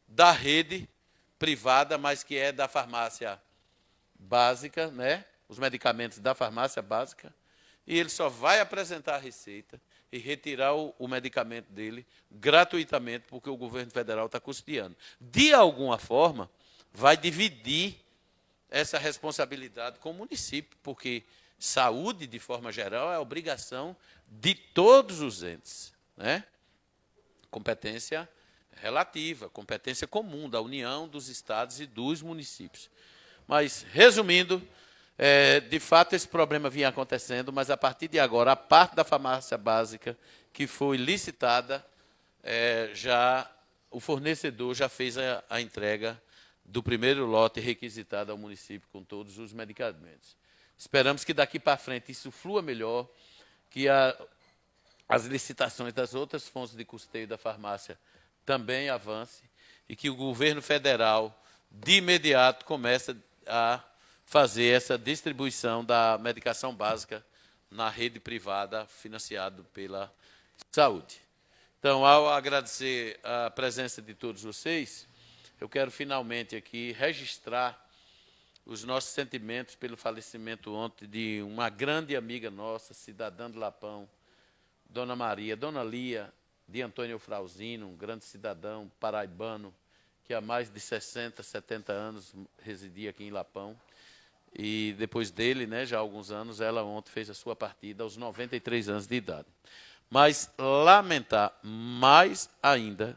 da rede privada, mas que é da farmácia básica, os medicamentos da farmácia básica, e ele só vai apresentar a receita e retirar o medicamento dele gratuitamente, porque o governo federal está custeando. De alguma forma, vai dividir essa responsabilidade com o município, porque saúde, de forma geral, é obrigação de todos os entes. Competência relativa, competência comum da União, dos estados e dos municípios. Mas, resumindo, de fato esse problema vinha acontecendo, mas a partir de agora, a parte da farmácia básica que foi licitada, o fornecedor já fez a entrega do primeiro lote requisitado ao município com todos os medicamentos. Esperamos que daqui para frente isso flua melhor, que as licitações das outras fontes de custeio da farmácia também avance e que o governo federal, de imediato, comece a fazer essa distribuição da medicação básica na rede privada financiada pela saúde. Então, ao agradecer a presença de todos vocês, eu quero finalmente aqui registrar os nossos sentimentos pelo falecimento ontem de uma grande amiga nossa, cidadã do Lapão, Dona Maria, Dona Lia, de Antônio Frauzino, um grande cidadão paraibano, que há mais de 60, 70 anos residia aqui em Lapão. E depois dele, já há alguns anos, ela ontem fez a sua partida aos 93 anos de idade. Mas lamentar mais ainda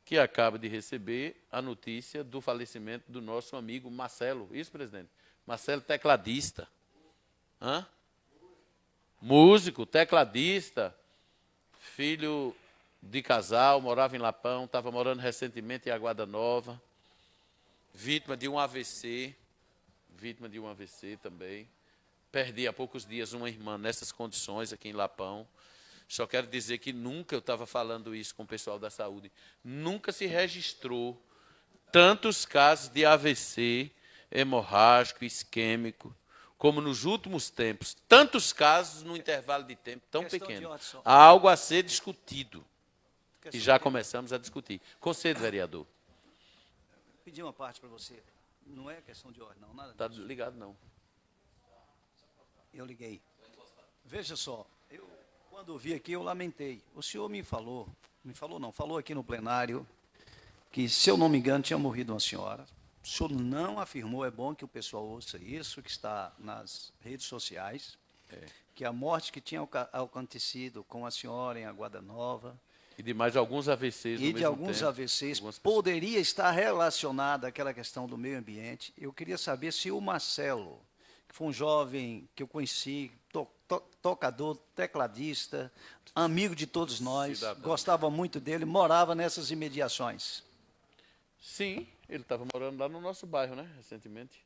que acaba de receber a notícia do falecimento do nosso amigo Marcelo. Isso, presidente? Marcelo, tecladista. Hã? Músico, tecladista, filho de casal, morava em Lapão, estava morando recentemente em Aguada Nova, vítima de um AVC também. Perdi há poucos dias uma irmã nessas condições aqui em Lapão. Só quero dizer que nunca, eu estava falando isso com o pessoal da saúde, nunca se registrou tantos casos de AVC, hemorrágico, isquêmico, como nos últimos tempos. Tantos casos num intervalo de tempo tão Questão de pequeno. ordem, só. Há algo a ser discutido. E Questão já de- começamos a discutir. Concedo, vereador. Pedir uma parte para você. Não é questão de ordem, não, nada Está disso. ligado, não. Eu liguei. Veja só, eu, quando vi aqui, eu lamentei. O senhor falou aqui no plenário, que, se eu não me engano, tinha morrido uma senhora. O senhor não afirmou, é bom que o pessoal ouça isso, que está nas redes sociais, que a morte que tinha acontecido com a senhora em Aguada Nova E de mais alguns AVCs no e de mesmo alguns tempo. AVCs Algumas pessoas. poderia estar relacionada àquela questão do meio ambiente. Eu queria saber se o Marcelo, que foi um jovem que eu conheci, tocador, tecladista, amigo de todos nós, Cidadão. gostava muito dele, morava nessas imediações. Sim, ele estava morando lá no nosso bairro, né, recentemente.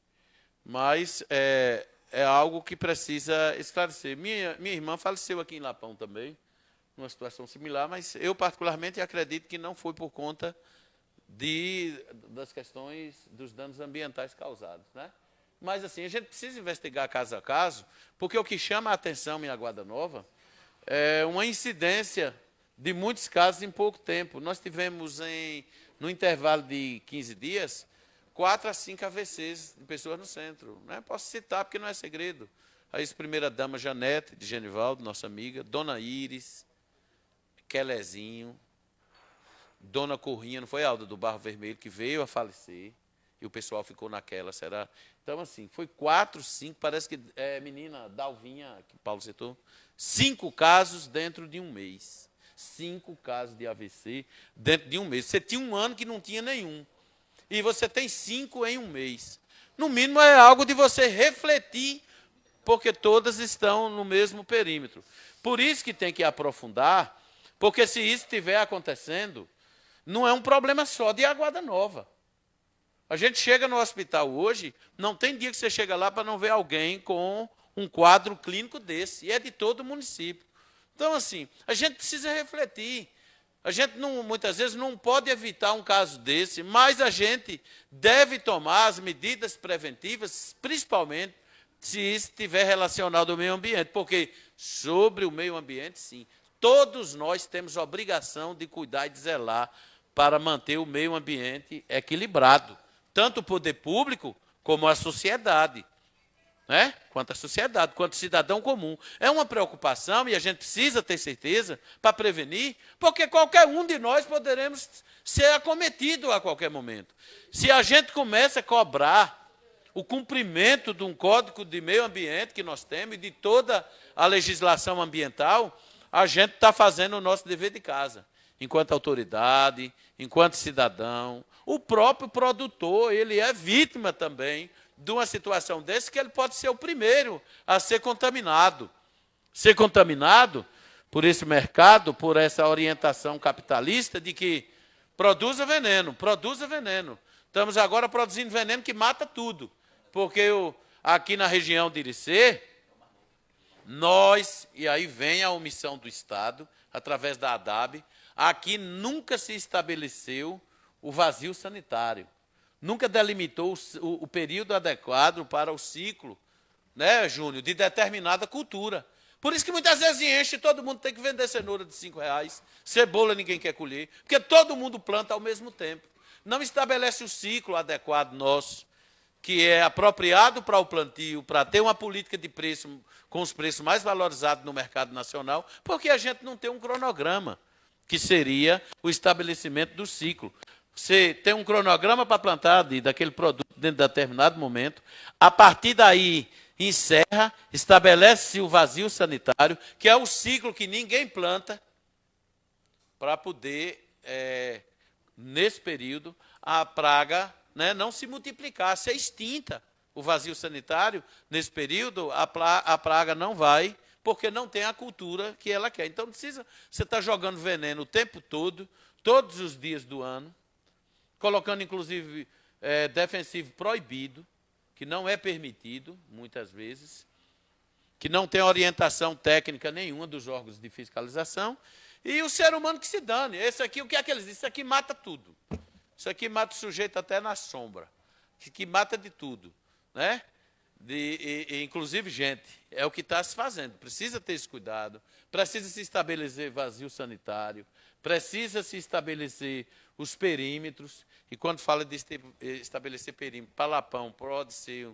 Mas é algo que precisa esclarecer. Minha irmã faleceu aqui em Lapão também, numa situação similar, mas eu particularmente acredito que não foi por conta das questões dos danos ambientais causados, né? Mas assim, a gente precisa investigar caso a caso, porque o que chama a atenção em Aguada Nova é uma incidência de muitos casos em pouco tempo. Nós tivemos, no intervalo de 15 dias, 4 a 5 AVCs de pessoas no centro. Né? Posso citar, porque não é segredo. A ex-primeira-dama Janete, de Genivaldo, nossa amiga, Dona Íris, Quelezinho, Dona Corrinha, não foi a Alda do Barro Vermelho, que veio a falecer, e o pessoal ficou naquela, será? Então, assim, foi 4, 5, parece que menina Dalvinha, que Paulo citou, 5 casos dentro de um mês. 5 casos de AVC dentro de um mês. Você tinha um ano que não tinha nenhum. E você tem 5 em um mês. No mínimo, é algo de você refletir, porque todas estão no mesmo perímetro. Por isso que tem que aprofundar, porque se isso estiver acontecendo, não é um problema só de Aguada Nova. A gente chega no hospital hoje, não tem dia que você chega lá para não ver alguém com um quadro clínico desse, e é de todo o município. Então, assim, a gente precisa refletir. A gente, muitas vezes, não pode evitar um caso desse, mas a gente deve tomar as medidas preventivas, principalmente se isso estiver relacionado ao meio ambiente, porque sobre o meio ambiente, sim, todos nós temos a obrigação de cuidar e de zelar para manter o meio ambiente equilibrado, tanto o poder público como a sociedade, né? Quanto a sociedade, quanto o cidadão comum. É uma preocupação e a gente precisa ter certeza para prevenir, porque qualquer um de nós poderemos ser acometido a qualquer momento. Se a gente começa a cobrar o cumprimento de um código de meio ambiente que nós temos e de toda a legislação ambiental, a gente está fazendo o nosso dever de casa. Enquanto autoridade, enquanto cidadão, o próprio produtor, ele é vítima também de uma situação dessa, que ele pode ser o primeiro a ser contaminado. Ser contaminado por esse mercado, por essa orientação capitalista de que produza veneno, produza veneno. Estamos agora produzindo veneno que mata tudo. Porque aqui na região de Iricê, nós, e aí vem a omissão do Estado, através da ADAB, aqui nunca se estabeleceu o vazio sanitário. Nunca delimitou o período adequado para o ciclo, né, Júnior, de determinada cultura. Por isso que muitas vezes enche, todo mundo tem que vender cenoura de R$5, cebola ninguém quer colher, porque todo mundo planta ao mesmo tempo. Não estabelece o ciclo adequado nosso, que é apropriado para o plantio, para ter uma política de preço com os preços mais valorizados no mercado nacional, porque a gente não tem um cronograma, que seria o estabelecimento do ciclo. Você tem um cronograma para plantar daquele produto dentro de determinado momento, a partir daí encerra, estabelece o vazio sanitário, que é o ciclo que ninguém planta, para poder, nesse período, a praga, né, não se multiplicar, ser extinta. o vazio sanitário, nesse período, a praga não vai, porque não tem a cultura que ela quer. Então, você está jogando veneno o tempo todo, todos os dias do ano, colocando, inclusive, defensivo proibido, que não é permitido, muitas vezes, que não tem orientação técnica nenhuma dos órgãos de fiscalização, e o ser humano que se dane. Esse aqui, o que é que eles dizem? Isso aqui mata tudo. Isso aqui mata o sujeito até na sombra. Isso aqui mata de tudo, né? Inclusive gente. É o que está se fazendo. Precisa ter esse cuidado, precisa se estabelecer vazio sanitário, precisa se estabelecer os perímetros, e quando fala de estabelecer perímetro, Palapão pode ser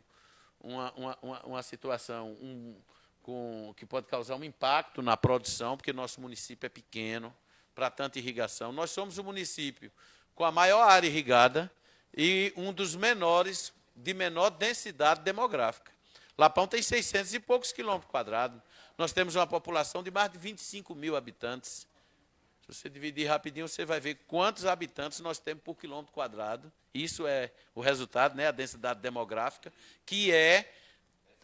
uma situação que pode causar um impacto na produção, porque nosso município é pequeno para tanta irrigação. Nós somos o município com a maior área irrigada e um dos menores, de menor densidade demográfica. Lapão tem 600 e poucos quilômetros quadrados. Nós temos uma população de mais de 25 mil habitantes. Se você dividir rapidinho, você vai ver quantos habitantes nós temos por quilômetro quadrado. Isso é o resultado, né, a densidade demográfica, que é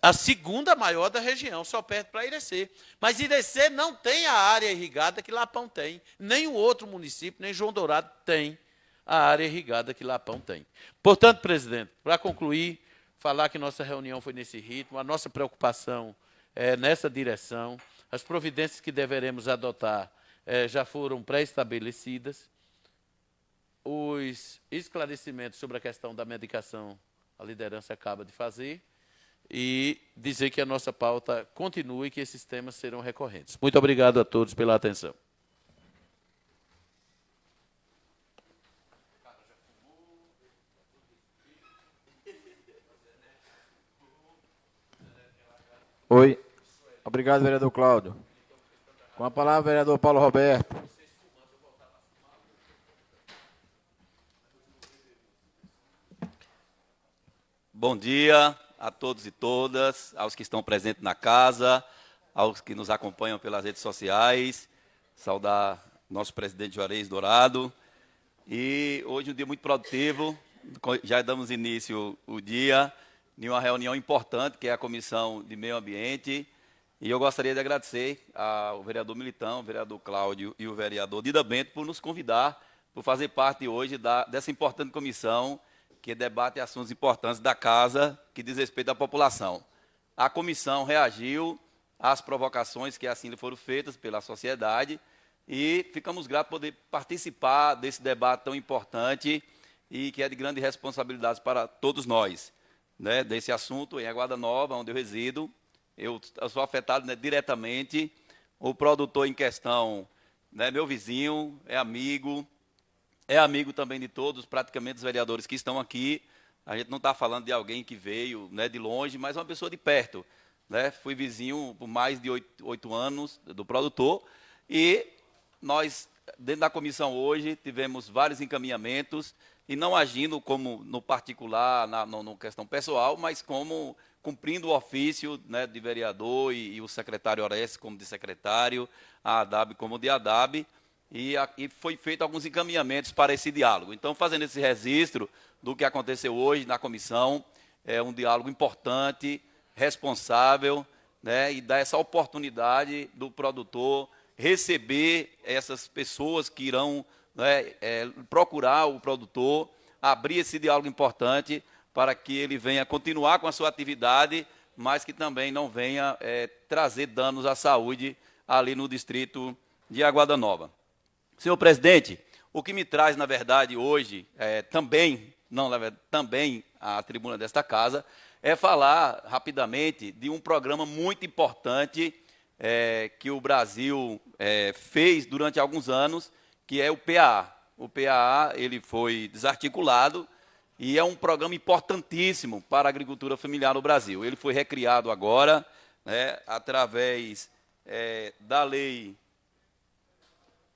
a segunda maior da região, só perto para Irecê. Mas Irecê não tem a área irrigada que Lapão tem. Nem o outro município, nem João Dourado tem a área irrigada que Lapão tem. Portanto, presidente, para concluir, falar que nossa reunião foi nesse ritmo, a nossa preocupação é nessa direção, as providências que deveremos adotar já foram pré-estabelecidas, os esclarecimentos sobre a questão da medicação a liderança acaba de fazer, e dizer que a nossa pauta continue e que esses temas serão recorrentes. Muito obrigado a todos pela atenção. Oi. Obrigado, vereador Cláudio. Com a palavra, vereador Paulo Roberto. Bom dia a todos e todas, aos que estão presentes na casa, aos que nos acompanham pelas redes sociais. Saudar nosso presidente Juarez Dourado. E hoje é um dia muito produtivo, já damos início o dia em uma reunião importante, que é a Comissão de Meio Ambiente. E eu gostaria de agradecer ao vereador Militão, ao vereador Cláudio e o vereador Dida Bento por nos convidar, por fazer parte hoje dessa importante comissão que debate assuntos importantes da casa que diz respeito à população. A comissão reagiu às provocações que assim lhe foram feitas pela sociedade e ficamos gratos por poder participar desse debate tão importante e que é de grande responsabilidade para todos nós, né, desse assunto em Aguada Nova, onde eu resido. Eu sou afetado, né, diretamente. O produtor em questão, né, meu vizinho, é amigo também de todos, praticamente, os vereadores que estão aqui. A gente não está falando de alguém que veio, né, de longe, mas uma pessoa de perto, né? Fui vizinho por mais de 8 anos do produtor e nós, dentro da comissão hoje, tivemos vários encaminhamentos e não agindo como no particular, na questão pessoal, mas como cumprindo o ofício, né, de vereador e o secretário Orestes como de secretário, a ADAB como de ADAB, e foi feito alguns encaminhamentos para esse diálogo. Então, fazendo esse registro do que aconteceu hoje na comissão, é um diálogo importante, responsável, né, e dá essa oportunidade do produtor receber essas pessoas que irão, né, procurar o produtor, abrir esse diálogo importante para que ele venha continuar com a sua atividade, mas que também não venha trazer danos à saúde ali no distrito de Aguada Nova. Senhor presidente, o que me traz, na verdade, hoje, também à tribuna desta casa, é falar rapidamente de um programa muito importante que o Brasil fez durante alguns anos, que é o PAA. O PAA ele foi desarticulado e é um programa importantíssimo para a agricultura familiar no Brasil. Ele foi recriado agora, né, através da Lei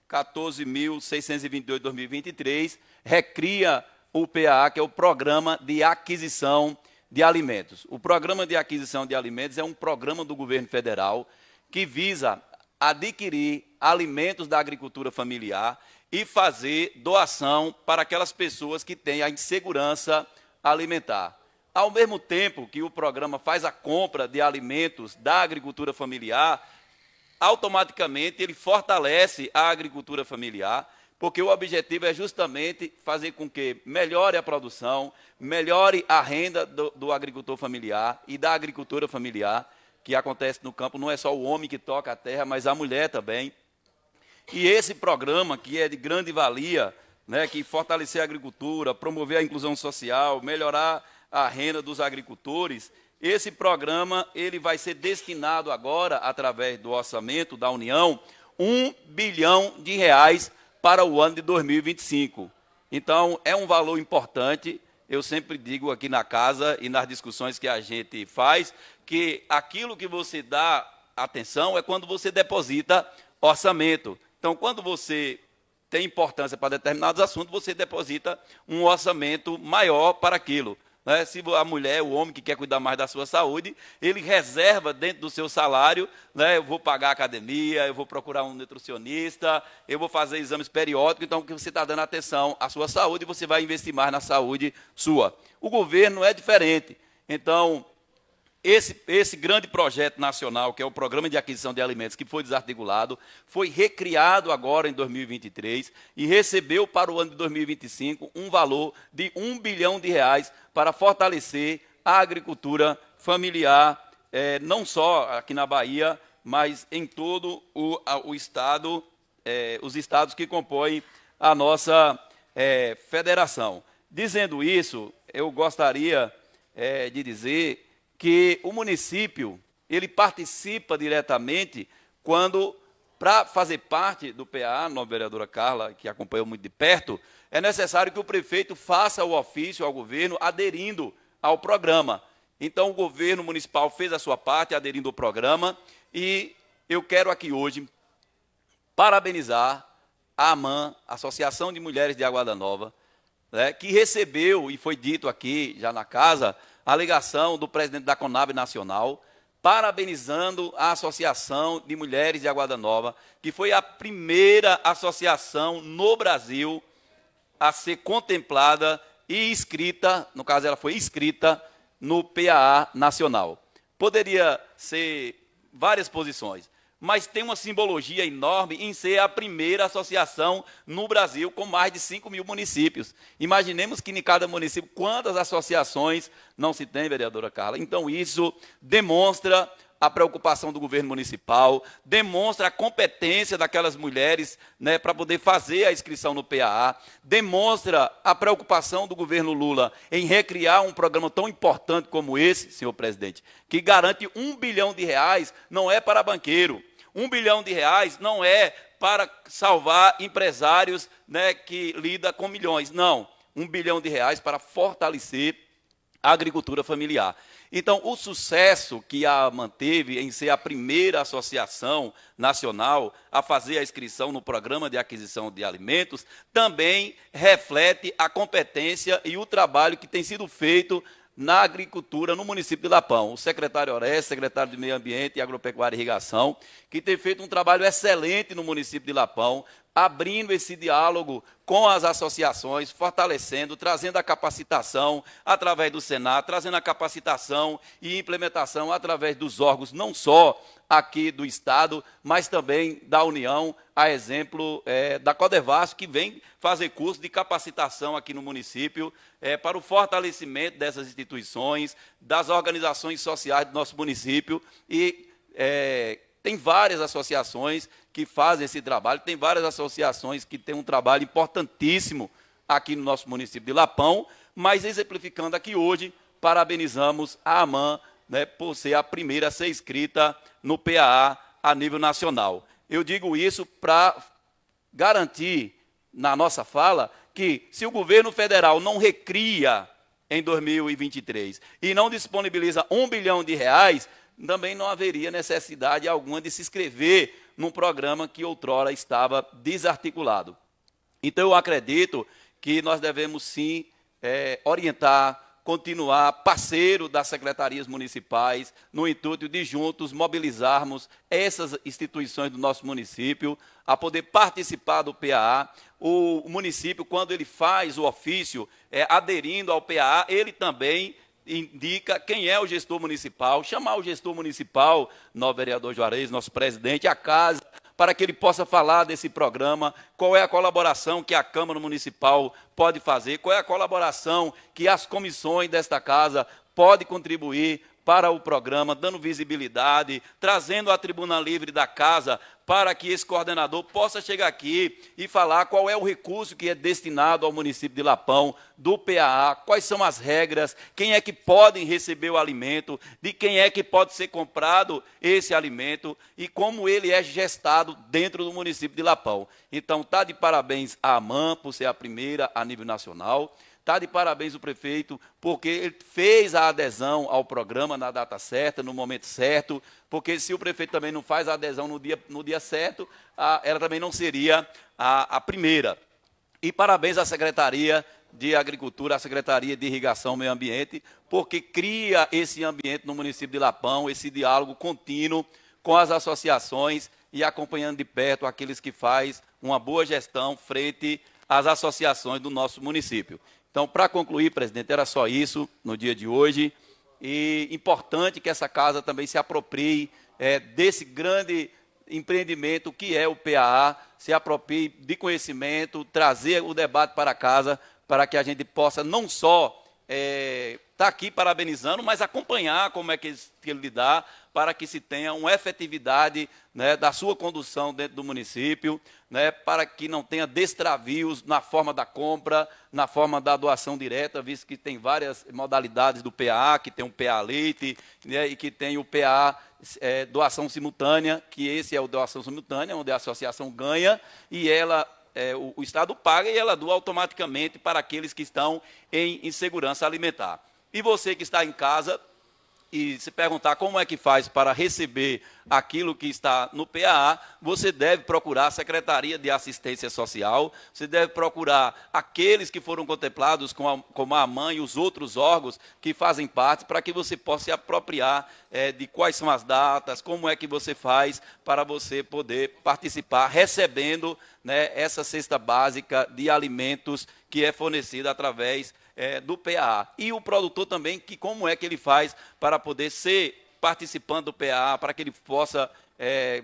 14.628 de 2023, recria o PAA, que é o Programa de Aquisição de Alimentos. O Programa de Aquisição de Alimentos é um programa do governo federal que visa adquirir alimentos da agricultura familiar e fazer doação para aquelas pessoas que têm a insegurança alimentar. ao mesmo tempo que o programa faz a compra de alimentos da agricultura familiar, automaticamente ele fortalece a agricultura familiar, porque o objetivo é justamente fazer com que melhore a produção, melhore a renda do agricultor familiar e da agricultura familiar, que acontece no campo. Não é só o homem que toca a terra, mas a mulher também. E esse programa, que é de grande valia, né, que fortalecer a agricultura, promover a inclusão social, melhorar a renda dos agricultores, esse programa ele vai ser destinado agora, através do orçamento da União, R$ 1 bilhão para o ano de 2025. Então, é um valor importante. Eu sempre digo aqui na casa e nas discussões que a gente faz, que aquilo que você dá atenção é quando você deposita orçamento. Então, quando você tem importância para determinados assuntos, você deposita um orçamento maior para aquilo. Né? Se a mulher, o homem que quer cuidar mais da sua saúde, ele reserva dentro do seu salário, né? Eu vou pagar a academia, eu vou procurar um nutricionista, eu vou fazer exames periódicos, então que você está dando atenção à sua saúde, você vai investir mais na saúde sua. O governo é diferente. Então, esse grande projeto nacional, que é o Programa de Aquisição de Alimentos, que foi desarticulado, foi recriado agora em 2023 e recebeu para o ano de 2025 um valor de R$ 1 bilhão para fortalecer a agricultura familiar, não só aqui na Bahia, mas em todo o estado, os estados que compõem a nossa federação. Dizendo isso, eu gostaria de dizer que o município ele participa diretamente quando, para fazer parte do PA, a nova vereadora Carla, que acompanhou muito de perto, é necessário que o prefeito faça o ofício ao governo aderindo ao programa. Então, o governo municipal fez a sua parte aderindo ao programa e eu quero aqui hoje parabenizar a AMAN, Associação de Mulheres de Aguada Nova, né, que recebeu, e foi dito aqui já na casa, a alegação do presidente da Conab Nacional, parabenizando a Associação de Mulheres de Aguada Nova, que foi a primeira associação no Brasil a ser contemplada e inscrita, no caso ela foi inscrita no PAA Nacional. Poderia ser várias posições, mas tem uma simbologia enorme em ser a primeira associação no Brasil com mais de 5 mil municípios. Imaginemos que em cada município, quantas associações não se tem, vereadora Carla? Então, isso demonstra a preocupação do governo municipal, demonstra a competência daquelas mulheres, né, para poder fazer a inscrição no PAA, demonstra a preocupação do governo Lula em recriar um programa tão importante como esse, senhor presidente, que garante R$ 1 bilhão, não é para banqueiro, R$ 1 bilhão não é para salvar empresários, né, que lidam com milhões, não, R$ 1 bilhão para fortalecer a agricultura familiar. Então, o sucesso que a manteve em ser a primeira associação nacional a fazer a inscrição no Programa de Aquisição de Alimentos também reflete a competência e o trabalho que tem sido feito na agricultura no município de Lapão. O secretário Orestes, secretário de Meio Ambiente e Agropecuária e Irrigação, que tem feito um trabalho excelente no município de Lapão, abrindo esse diálogo com as associações, fortalecendo, trazendo a capacitação através do Senado, trazendo a capacitação e implementação através dos órgãos, não só aqui do Estado, mas também da União, a exemplo da Codevasf, que vem fazer curso de capacitação aqui no município para o fortalecimento dessas instituições, das organizações sociais do nosso município e tem várias associações que fazem esse trabalho, tem várias associações que têm um trabalho importantíssimo aqui no nosso município de Lapão, mas exemplificando aqui hoje, parabenizamos a AMAN, né, por ser a primeira a ser inscrita no PAA a nível nacional. Eu digo isso para garantir, na nossa fala, que se o governo federal não recria em 2023 e não disponibiliza R$ 1 bilhão, também não haveria necessidade alguma de se inscrever num programa que outrora estava desarticulado. Então, eu acredito que nós devemos, sim, orientar, continuar parceiro das secretarias municipais, no intuito de juntos mobilizarmos essas instituições do nosso município a poder participar do PAA. O município, quando ele faz o ofício aderindo ao PAA, ele também indica quem é o gestor municipal, chamar o gestor municipal, nosso vereador Juarez, nosso presidente, a casa, para que ele possa falar desse programa, qual é a colaboração que a Câmara Municipal pode fazer, qual é a colaboração que as comissões desta casa podem contribuir para o programa, dando visibilidade, trazendo a tribuna livre da casa para que esse coordenador possa chegar aqui e falar qual é o recurso que é destinado ao município de Lapão, do PAA, quais são as regras, quem é que pode receber o alimento, de quem é que pode ser comprado esse alimento e como ele é gestado dentro do município de Lapão. Então, está de parabéns a AMAN por ser a primeira a nível nacional. Está de parabéns o prefeito, porque ele fez a adesão ao programa na data certa, no momento certo, porque se o prefeito também não faz a adesão no dia certo, ela também não seria a primeira. E parabéns à Secretaria de Agricultura, à Secretaria de Irrigação e Meio Ambiente, porque cria esse ambiente no município de Lapão, esse diálogo contínuo com as associações e acompanhando de perto aqueles que fazem uma boa gestão frente às associações do nosso município. Então, para concluir, presidente, era só isso no dia de hoje. E importante que essa casa também se aproprie desse grande empreendimento que é o PAA, se aproprie de conhecimento, trazer o debate para casa, para que a gente possa não só estar aqui parabenizando, mas acompanhar como é que ele lidar, para que se tenha uma efetividade, né, da sua condução dentro do município, né, para que não tenha destravios na forma da compra, na forma da doação direta, visto que tem várias modalidades do PA, que tem o PA Leite, né, e que tem o PA doação simultânea, que esse é o doação simultânea, onde a associação ganha e ela o Estado paga e ela doa automaticamente para aqueles que estão em insegurança alimentar. E você que está em casa e se perguntar como é que faz para receber aquilo que está no PAA, você deve procurar a Secretaria de Assistência Social, você deve procurar aqueles que foram contemplados como a AMAN e os outros órgãos que fazem parte, para que você possa se apropriar de quais são as datas, como é que você faz para você poder participar, recebendo, né, essa cesta básica de alimentos que é fornecida através do PAA. E o produtor também, que como é que ele faz para poder ser participante do PAA, para que ele possa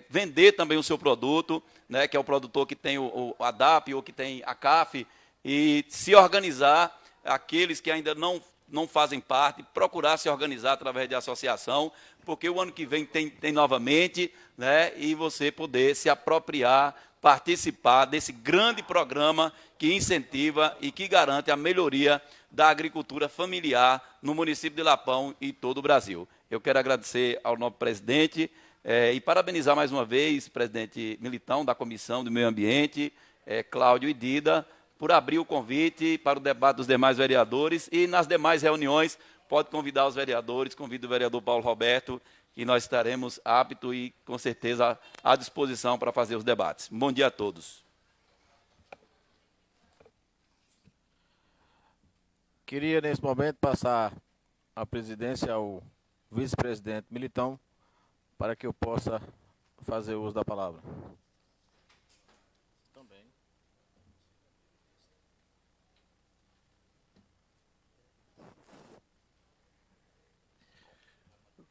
vender também o seu produto, né, que é o produtor que tem o ADAP ou que tem a CAF, e se organizar, aqueles que ainda não fazem parte, procurar se organizar através de associação, porque o ano que vem tem novamente, né, e você poder se apropriar, participar desse grande programa que incentiva e que garante a melhoria da agricultura familiar no município de Lapão e todo o Brasil. Eu quero agradecer ao nosso presidente e parabenizar mais uma vez o presidente Militão da Comissão do Meio Ambiente, Cláudio e Dida, por abrir o convite para o debate dos demais vereadores e nas demais reuniões pode convidar os vereadores, convido o vereador Paulo Roberto, e nós estaremos aptos e, com certeza, à disposição para fazer os debates. Bom dia a todos. Queria, nesse momento, passar a presidência ao vice-presidente Militão, para que eu possa fazer uso da palavra. Também.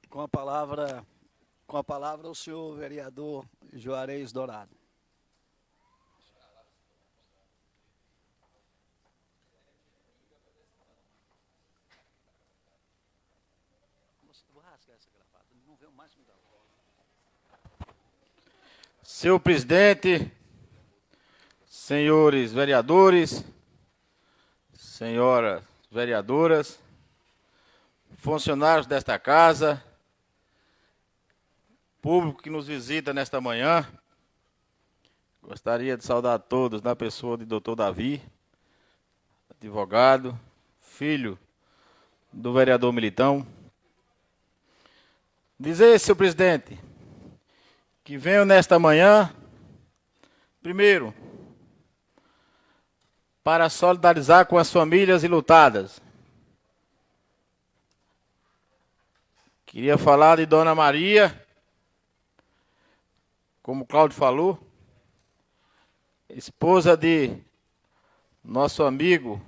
Com a palavra o senhor vereador Juarez Dourado. Senhor presidente, senhores vereadores, senhoras vereadoras, funcionários desta casa, público que nos visita nesta manhã, gostaria de saudar a todos na pessoa de Dr. Davi, advogado, filho do vereador Militão. Dizer, senhor presidente, que venho nesta manhã, primeiro, para solidarizar com as famílias enlutadas. Queria falar de Dona Maria, como o Cláudio falou, esposa de nosso amigo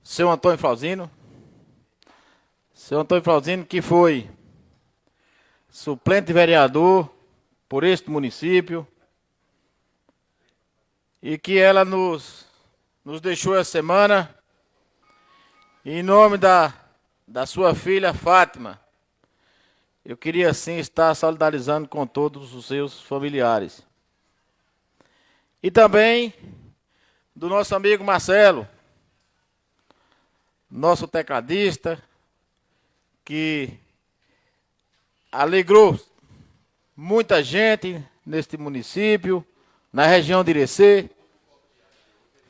seu Antônio Flauzino. Seu Antônio Flauzino, que foi suplente vereador por este município e que ela nos deixou essa semana em nome da sua filha Fátima. Eu queria sim estar solidarizando com todos os seus familiares. E também do nosso amigo Marcelo, nosso tecladista, que alegrou muita gente neste município, na região de Irecê,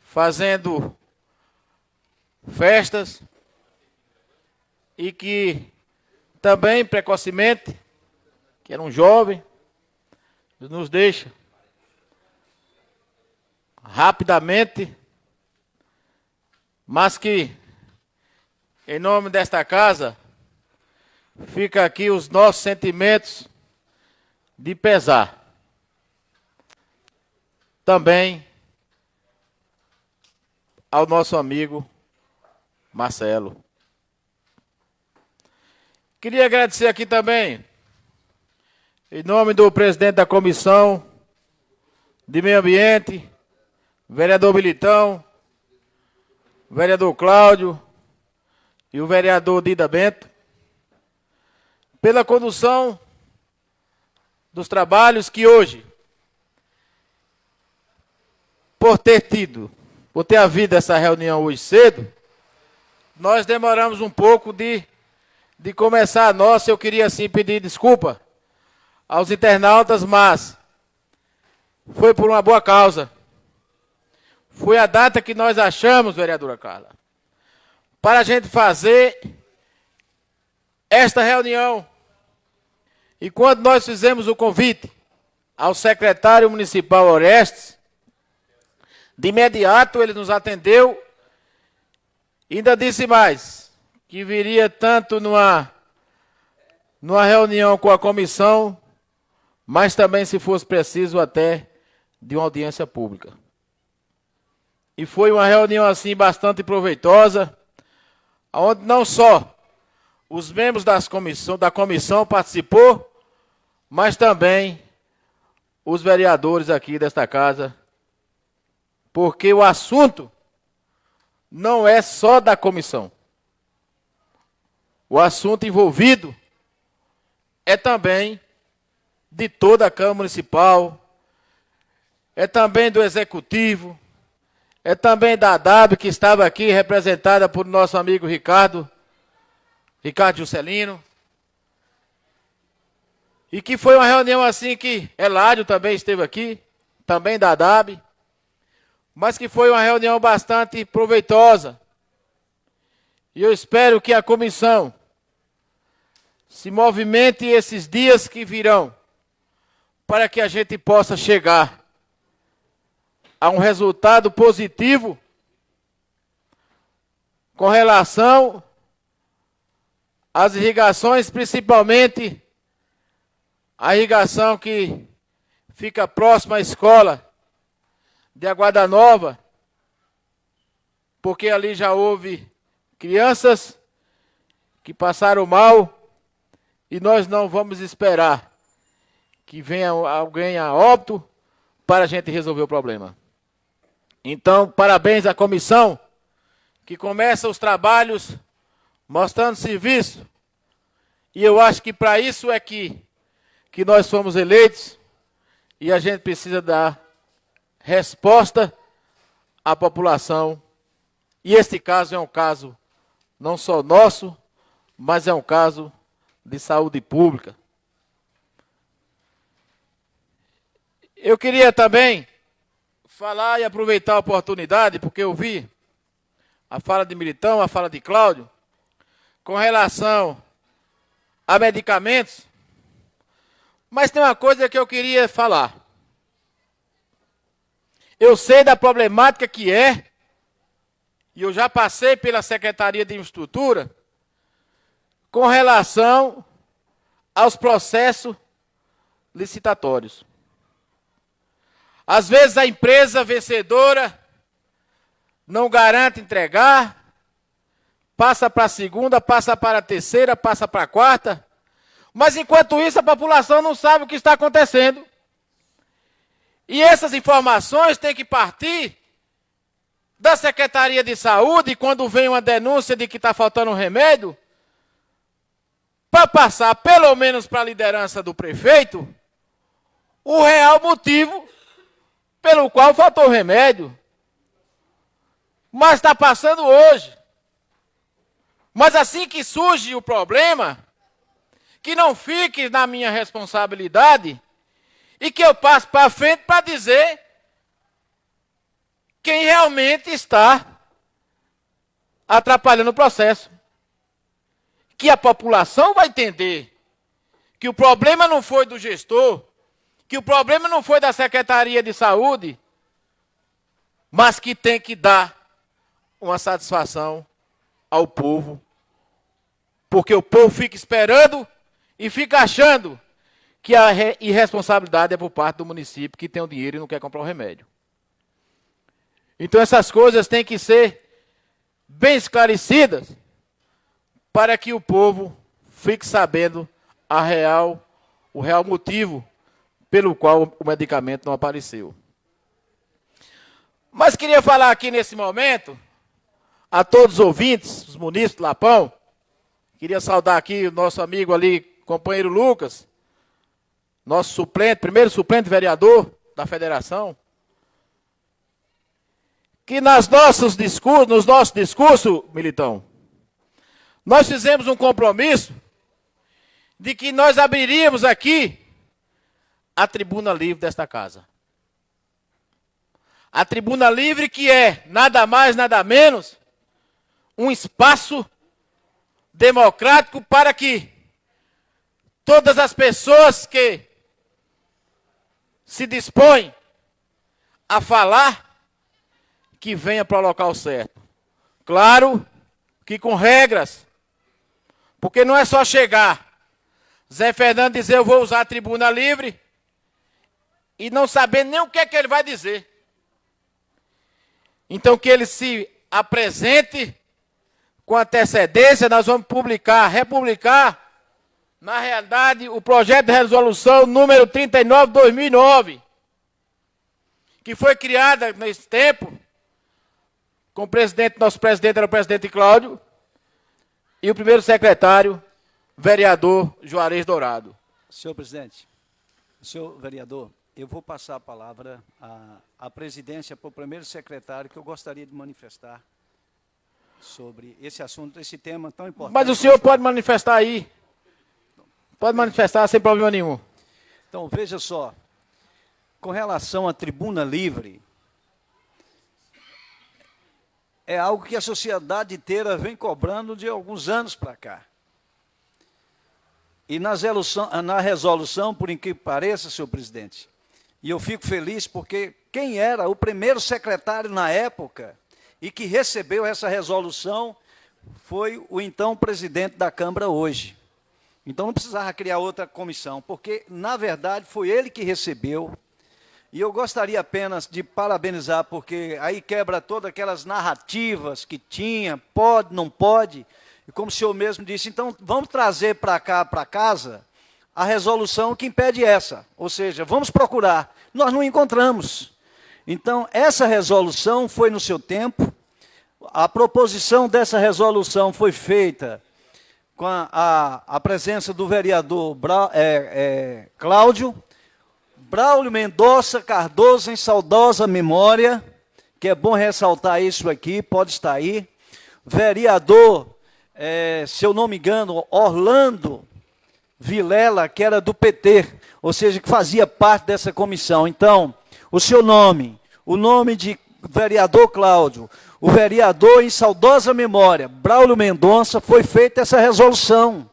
fazendo festas e que também precocemente, que era um jovem, nos deixa rapidamente, mas que em nome desta casa fica aqui os nossos sentimentos de pesar. Também ao nosso amigo Marcelo. Queria agradecer aqui também, em nome do presidente da Comissão de Meio Ambiente, vereador Militão, vereador Cláudio e o vereador Dida Bento, pela condução dos trabalhos que hoje, por ter havido essa reunião hoje cedo, nós demoramos um pouco de começar a nossa. Eu queria sim pedir desculpa aos internautas, mas foi por uma boa causa. Foi a data que nós achamos, vereadora Carla, para a gente fazer esta reunião. E quando nós fizemos o convite ao secretário municipal Orestes, de imediato ele nos atendeu e ainda disse mais, que viria tanto numa reunião com a comissão, mas também, se fosse preciso, até de uma audiência pública. E foi uma reunião assim bastante proveitosa, onde não só os membros da comissão participou, mas também os vereadores aqui desta casa, porque o assunto não é só da comissão. O assunto envolvido é também de toda a Câmara Municipal, é também do Executivo, é também da ADAB, que estava aqui representada por nosso amigo Ricardo Juscelino, e que foi uma reunião assim que Eládio também esteve aqui, também da ADAB, mas que foi uma reunião bastante proveitosa. E eu espero que a comissão se movimente esses dias que virão, para que a gente possa chegar a um resultado positivo com relação às irrigações, principalmente a irrigação que fica próxima à escola de Aguada Nova, porque ali já houve crianças que passaram mal e nós não vamos esperar que venha alguém a óbito para a gente resolver o problema. Então, parabéns à comissão que começa os trabalhos mostrando serviço. E eu acho que para isso é que nós fomos eleitos e a gente precisa dar resposta à população. E este caso é um caso não só nosso, mas é um caso de saúde pública. Eu queria também falar e aproveitar a oportunidade, porque eu vi a fala de Militão, a fala de Cláudio, com relação a medicamentos, mas tem uma coisa que eu queria falar. Eu sei da problemática que é, e eu já passei pela Secretaria de Infraestrutura, com relação aos processos licitatórios. Às vezes a empresa vencedora não garante entregar, passa para a segunda, passa para a terceira, passa para a quarta. Mas enquanto isso, a população não sabe o que está acontecendo. E essas informações têm que partir da Secretaria de Saúde, quando vem uma denúncia de que está faltando um remédio, para passar, pelo menos para a liderança do prefeito, o real motivo pelo qual faltou o remédio. Mas está passando hoje. Mas assim que surge o problema, que não fique na minha responsabilidade e que eu passe para frente para dizer quem realmente está atrapalhando o processo. Que a população vai entender que o problema não foi do gestor, que o problema não foi da Secretaria de Saúde, mas que tem que dar uma satisfação ao povo, porque o povo fica esperando e fica achando que a irresponsabilidade é por parte do município que tem o dinheiro e não quer comprar o remédio. Então essas coisas têm que ser bem esclarecidas para que o povo fique sabendo o real motivo pelo qual o medicamento não apareceu. Mas queria falar aqui nesse momento a todos os ouvintes, os munícipes do Lapão. Queria saudar aqui o nosso amigo ali, companheiro Lucas, nosso suplente, primeiro suplente vereador da federação, que nos nossos discursos, Militão, nós fizemos um compromisso de que nós abriríamos aqui a tribuna livre desta casa. A tribuna livre que é, nada mais, nada menos, um espaço democrático para que todas as pessoas que se dispõem a falar, que venha para o local certo. Claro que com regras, porque não é só chegar, Zé Fernando dizer eu vou usar a tribuna livre e não saber nem o que é que ele vai dizer. Então que ele se apresente com antecedência, nós vamos republicar, na realidade, o projeto de resolução número 39/2009, que foi criada nesse tempo, com o presidente, nosso presidente era o presidente Cláudio, e o primeiro secretário, vereador Juarez Dourado. Senhor presidente, senhor vereador, eu vou passar a palavra à presidência para o primeiro secretário, que eu gostaria de manifestar sobre esse assunto, esse tema tão importante. Mas o senhor pode manifestar aí. Pode manifestar sem problema nenhum. Então, veja só, com relação à tribuna livre, é algo que a sociedade inteira vem cobrando de alguns anos para cá. E na resolução, por incrível que pareça, senhor presidente, e eu fico feliz porque quem era o primeiro secretário na época e que recebeu essa resolução foi o então presidente da Câmara hoje. Então não precisava criar outra comissão, porque, na verdade, foi ele que recebeu. E eu gostaria apenas de parabenizar, porque aí quebra todas aquelas narrativas que tinha, pode, não pode, e como o senhor mesmo disse, então vamos trazer para cá, para casa, a resolução que impede essa, ou seja, vamos procurar, nós não encontramos. Então, essa resolução foi no seu tempo, a proposição dessa resolução foi feita com a presença do vereador Cláudio, Braulio Mendonça Cardoso, em saudosa memória, que é bom ressaltar isso aqui, pode estar aí. Vereador, se eu não me engano, Orlando Vilela, que era do PT, ou seja, que fazia parte dessa comissão. Então, o seu nome, o nome de vereador Cláudio, o vereador em saudosa memória, Braulio Mendonça, foi feita essa resolução.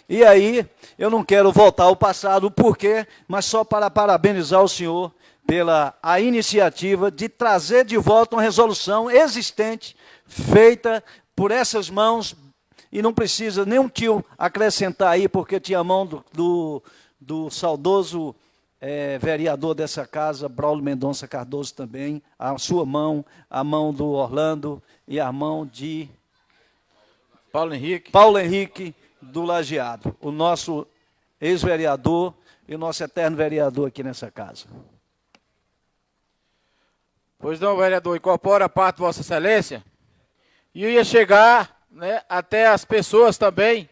E aí, eu não quero voltar ao passado, o porquê, mas só para parabenizar o senhor pela iniciativa de trazer de volta uma resolução existente, feita por essas mãos, e não precisa nem um tio acrescentar aí, porque tinha a mão do saudoso vereador dessa casa, Braulio Mendonça Cardoso também, a sua mão, a mão do Orlando e a mão de Paulo Henrique do Lajeado, o nosso ex-vereador e o nosso eterno vereador aqui nessa casa. Pois não, vereador, incorpora a parte de Vossa Excelência. E eu ia chegar, né, até as pessoas também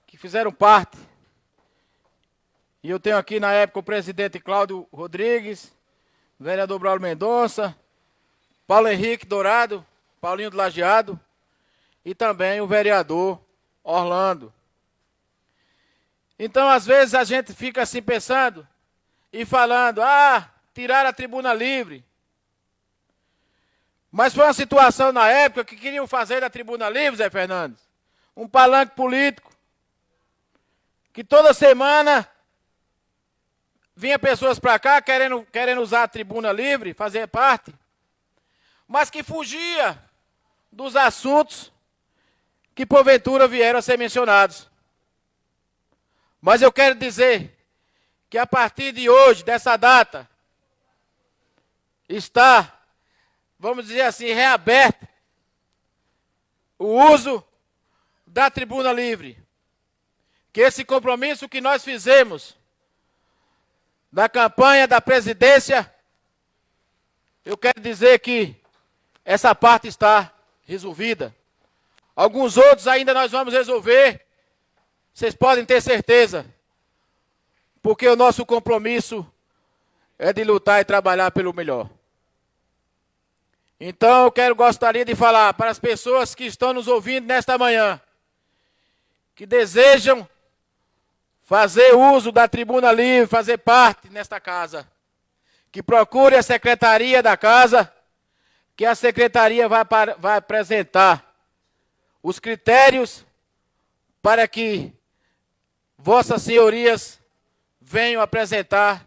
que fizeram parte. E eu tenho aqui na época o presidente Cláudio Rodrigues, o vereador Braulio Mendonça, Paulo Henrique Dourado, Paulinho do Lajeado e também o vereador Orlando. Então, às vezes, a gente fica assim pensando e falando, tiraram a tribuna livre. Mas foi uma situação na época que queriam fazer da tribuna livre, Zé Fernandes, um palanque político, que toda semana vinha pessoas para cá querendo usar a tribuna livre, fazer parte, mas que fugia dos assuntos que porventura vieram a ser mencionados. Mas eu quero dizer que a partir de hoje, dessa data, está, vamos dizer assim, reaberto o uso da tribuna livre. Que esse compromisso que nós fizemos na campanha da presidência, eu quero dizer que essa parte está resolvida. Alguns outros ainda nós vamos resolver, vocês podem ter certeza, porque o nosso compromisso é de lutar e trabalhar pelo melhor. Então, gostaria de falar para as pessoas que estão nos ouvindo nesta manhã, que desejam fazer uso da tribuna livre, fazer parte nesta casa, que procure a secretaria da casa, que a secretaria vai apresentar os critérios para que vossas senhorias venham apresentar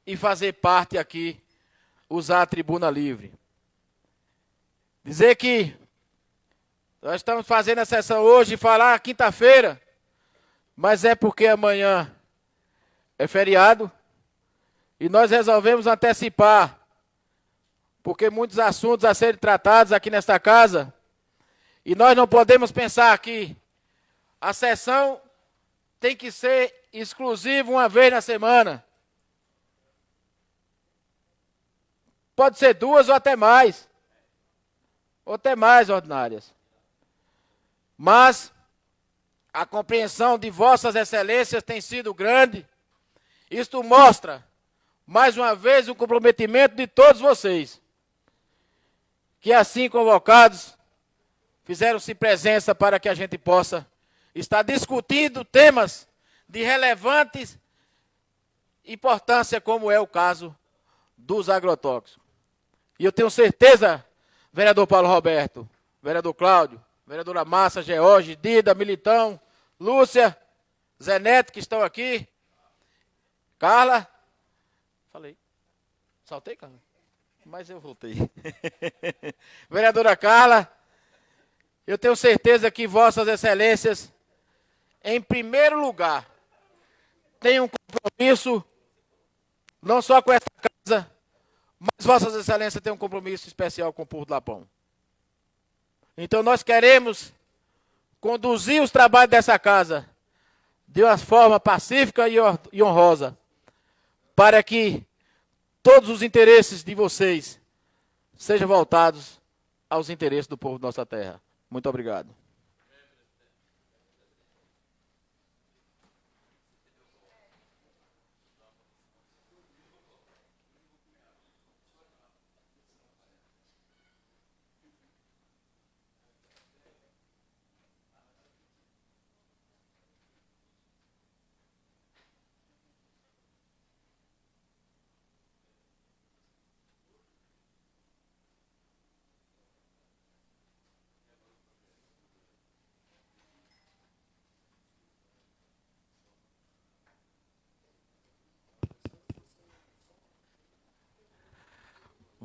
e fazer parte aqui, usar a tribuna livre. Dizer que nós estamos fazendo a sessão hoje, falar quinta-feira, mas é porque amanhã é feriado e nós resolvemos antecipar, porque muitos assuntos a serem tratados aqui nesta casa, e nós não podemos pensar que a sessão tem que ser exclusiva uma vez na semana. Pode ser 2 ou até mais ordinárias. Mas a compreensão de vossas excelências tem sido grande. Isto mostra, mais uma vez, o comprometimento de todos vocês, que assim convocados, fizeram-se presença para que a gente possa estar discutindo temas de relevante importância, como é o caso dos agrotóxicos. E eu tenho certeza, vereador Paulo Roberto, vereador Cláudio, vereadora Massa, George, Dida, Militão, Lúcia, Zé Neto, que estão aqui, Carla, falei, saltei, Carla? Mas eu voltei. Vereadora Carla, eu tenho certeza que vossas excelências, em primeiro lugar, têm um compromisso, não só com esta casa, mas vossas excelências têm um compromisso especial com o povo do Lapão. Então nós queremos conduzir os trabalhos dessa casa de uma forma pacífica e honrosa, para que todos os interesses de vocês sejam voltados aos interesses do povo da nossa terra. Muito obrigado.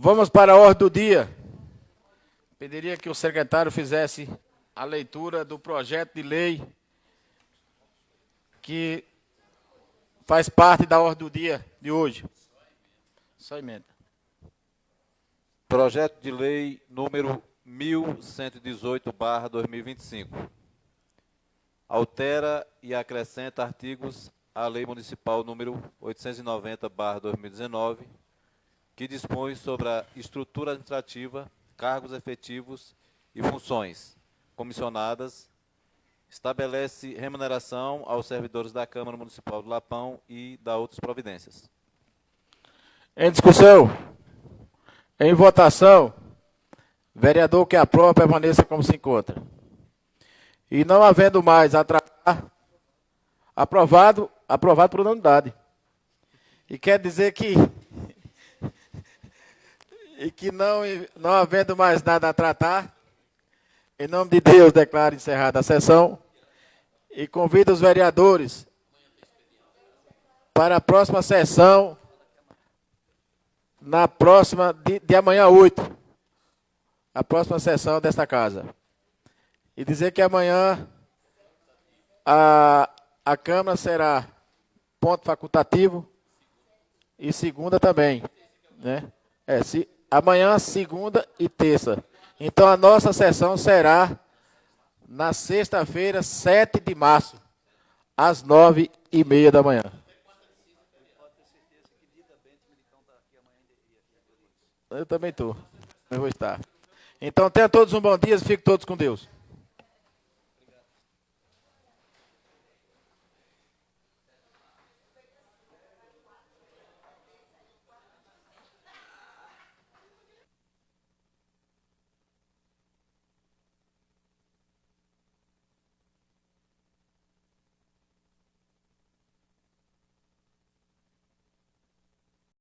Vamos para a ordem do dia. Pediria que o secretário fizesse a leitura do projeto de lei que faz parte da ordem do dia de hoje. Só emenda. Projeto de lei número 1118/2025. Altera e acrescenta artigos à Lei Municipal número 890/2019, que dispõe sobre a estrutura administrativa, cargos efetivos e funções comissionadas, estabelece remuneração aos servidores da Câmara Municipal do Lapão e dá outras providências. Em discussão, em votação, vereador que aprova permaneça como se encontra. E não havendo mais a tratar, aprovado por unanimidade. E quer dizer que não havendo mais nada a tratar, em nome de Deus, declaro encerrada a sessão e convido os vereadores para a próxima sessão, na próxima de amanhã 8, a próxima sessão desta casa. E dizer que amanhã a Câmara será ponto facultativo e segunda também, né? Amanhã, segunda e terça. Então, a nossa sessão será na sexta-feira, 7 de março, às 9h30 da manhã. Eu também estou. Eu vou estar. Então, tenham todos um bom dia e fiquem todos com Deus.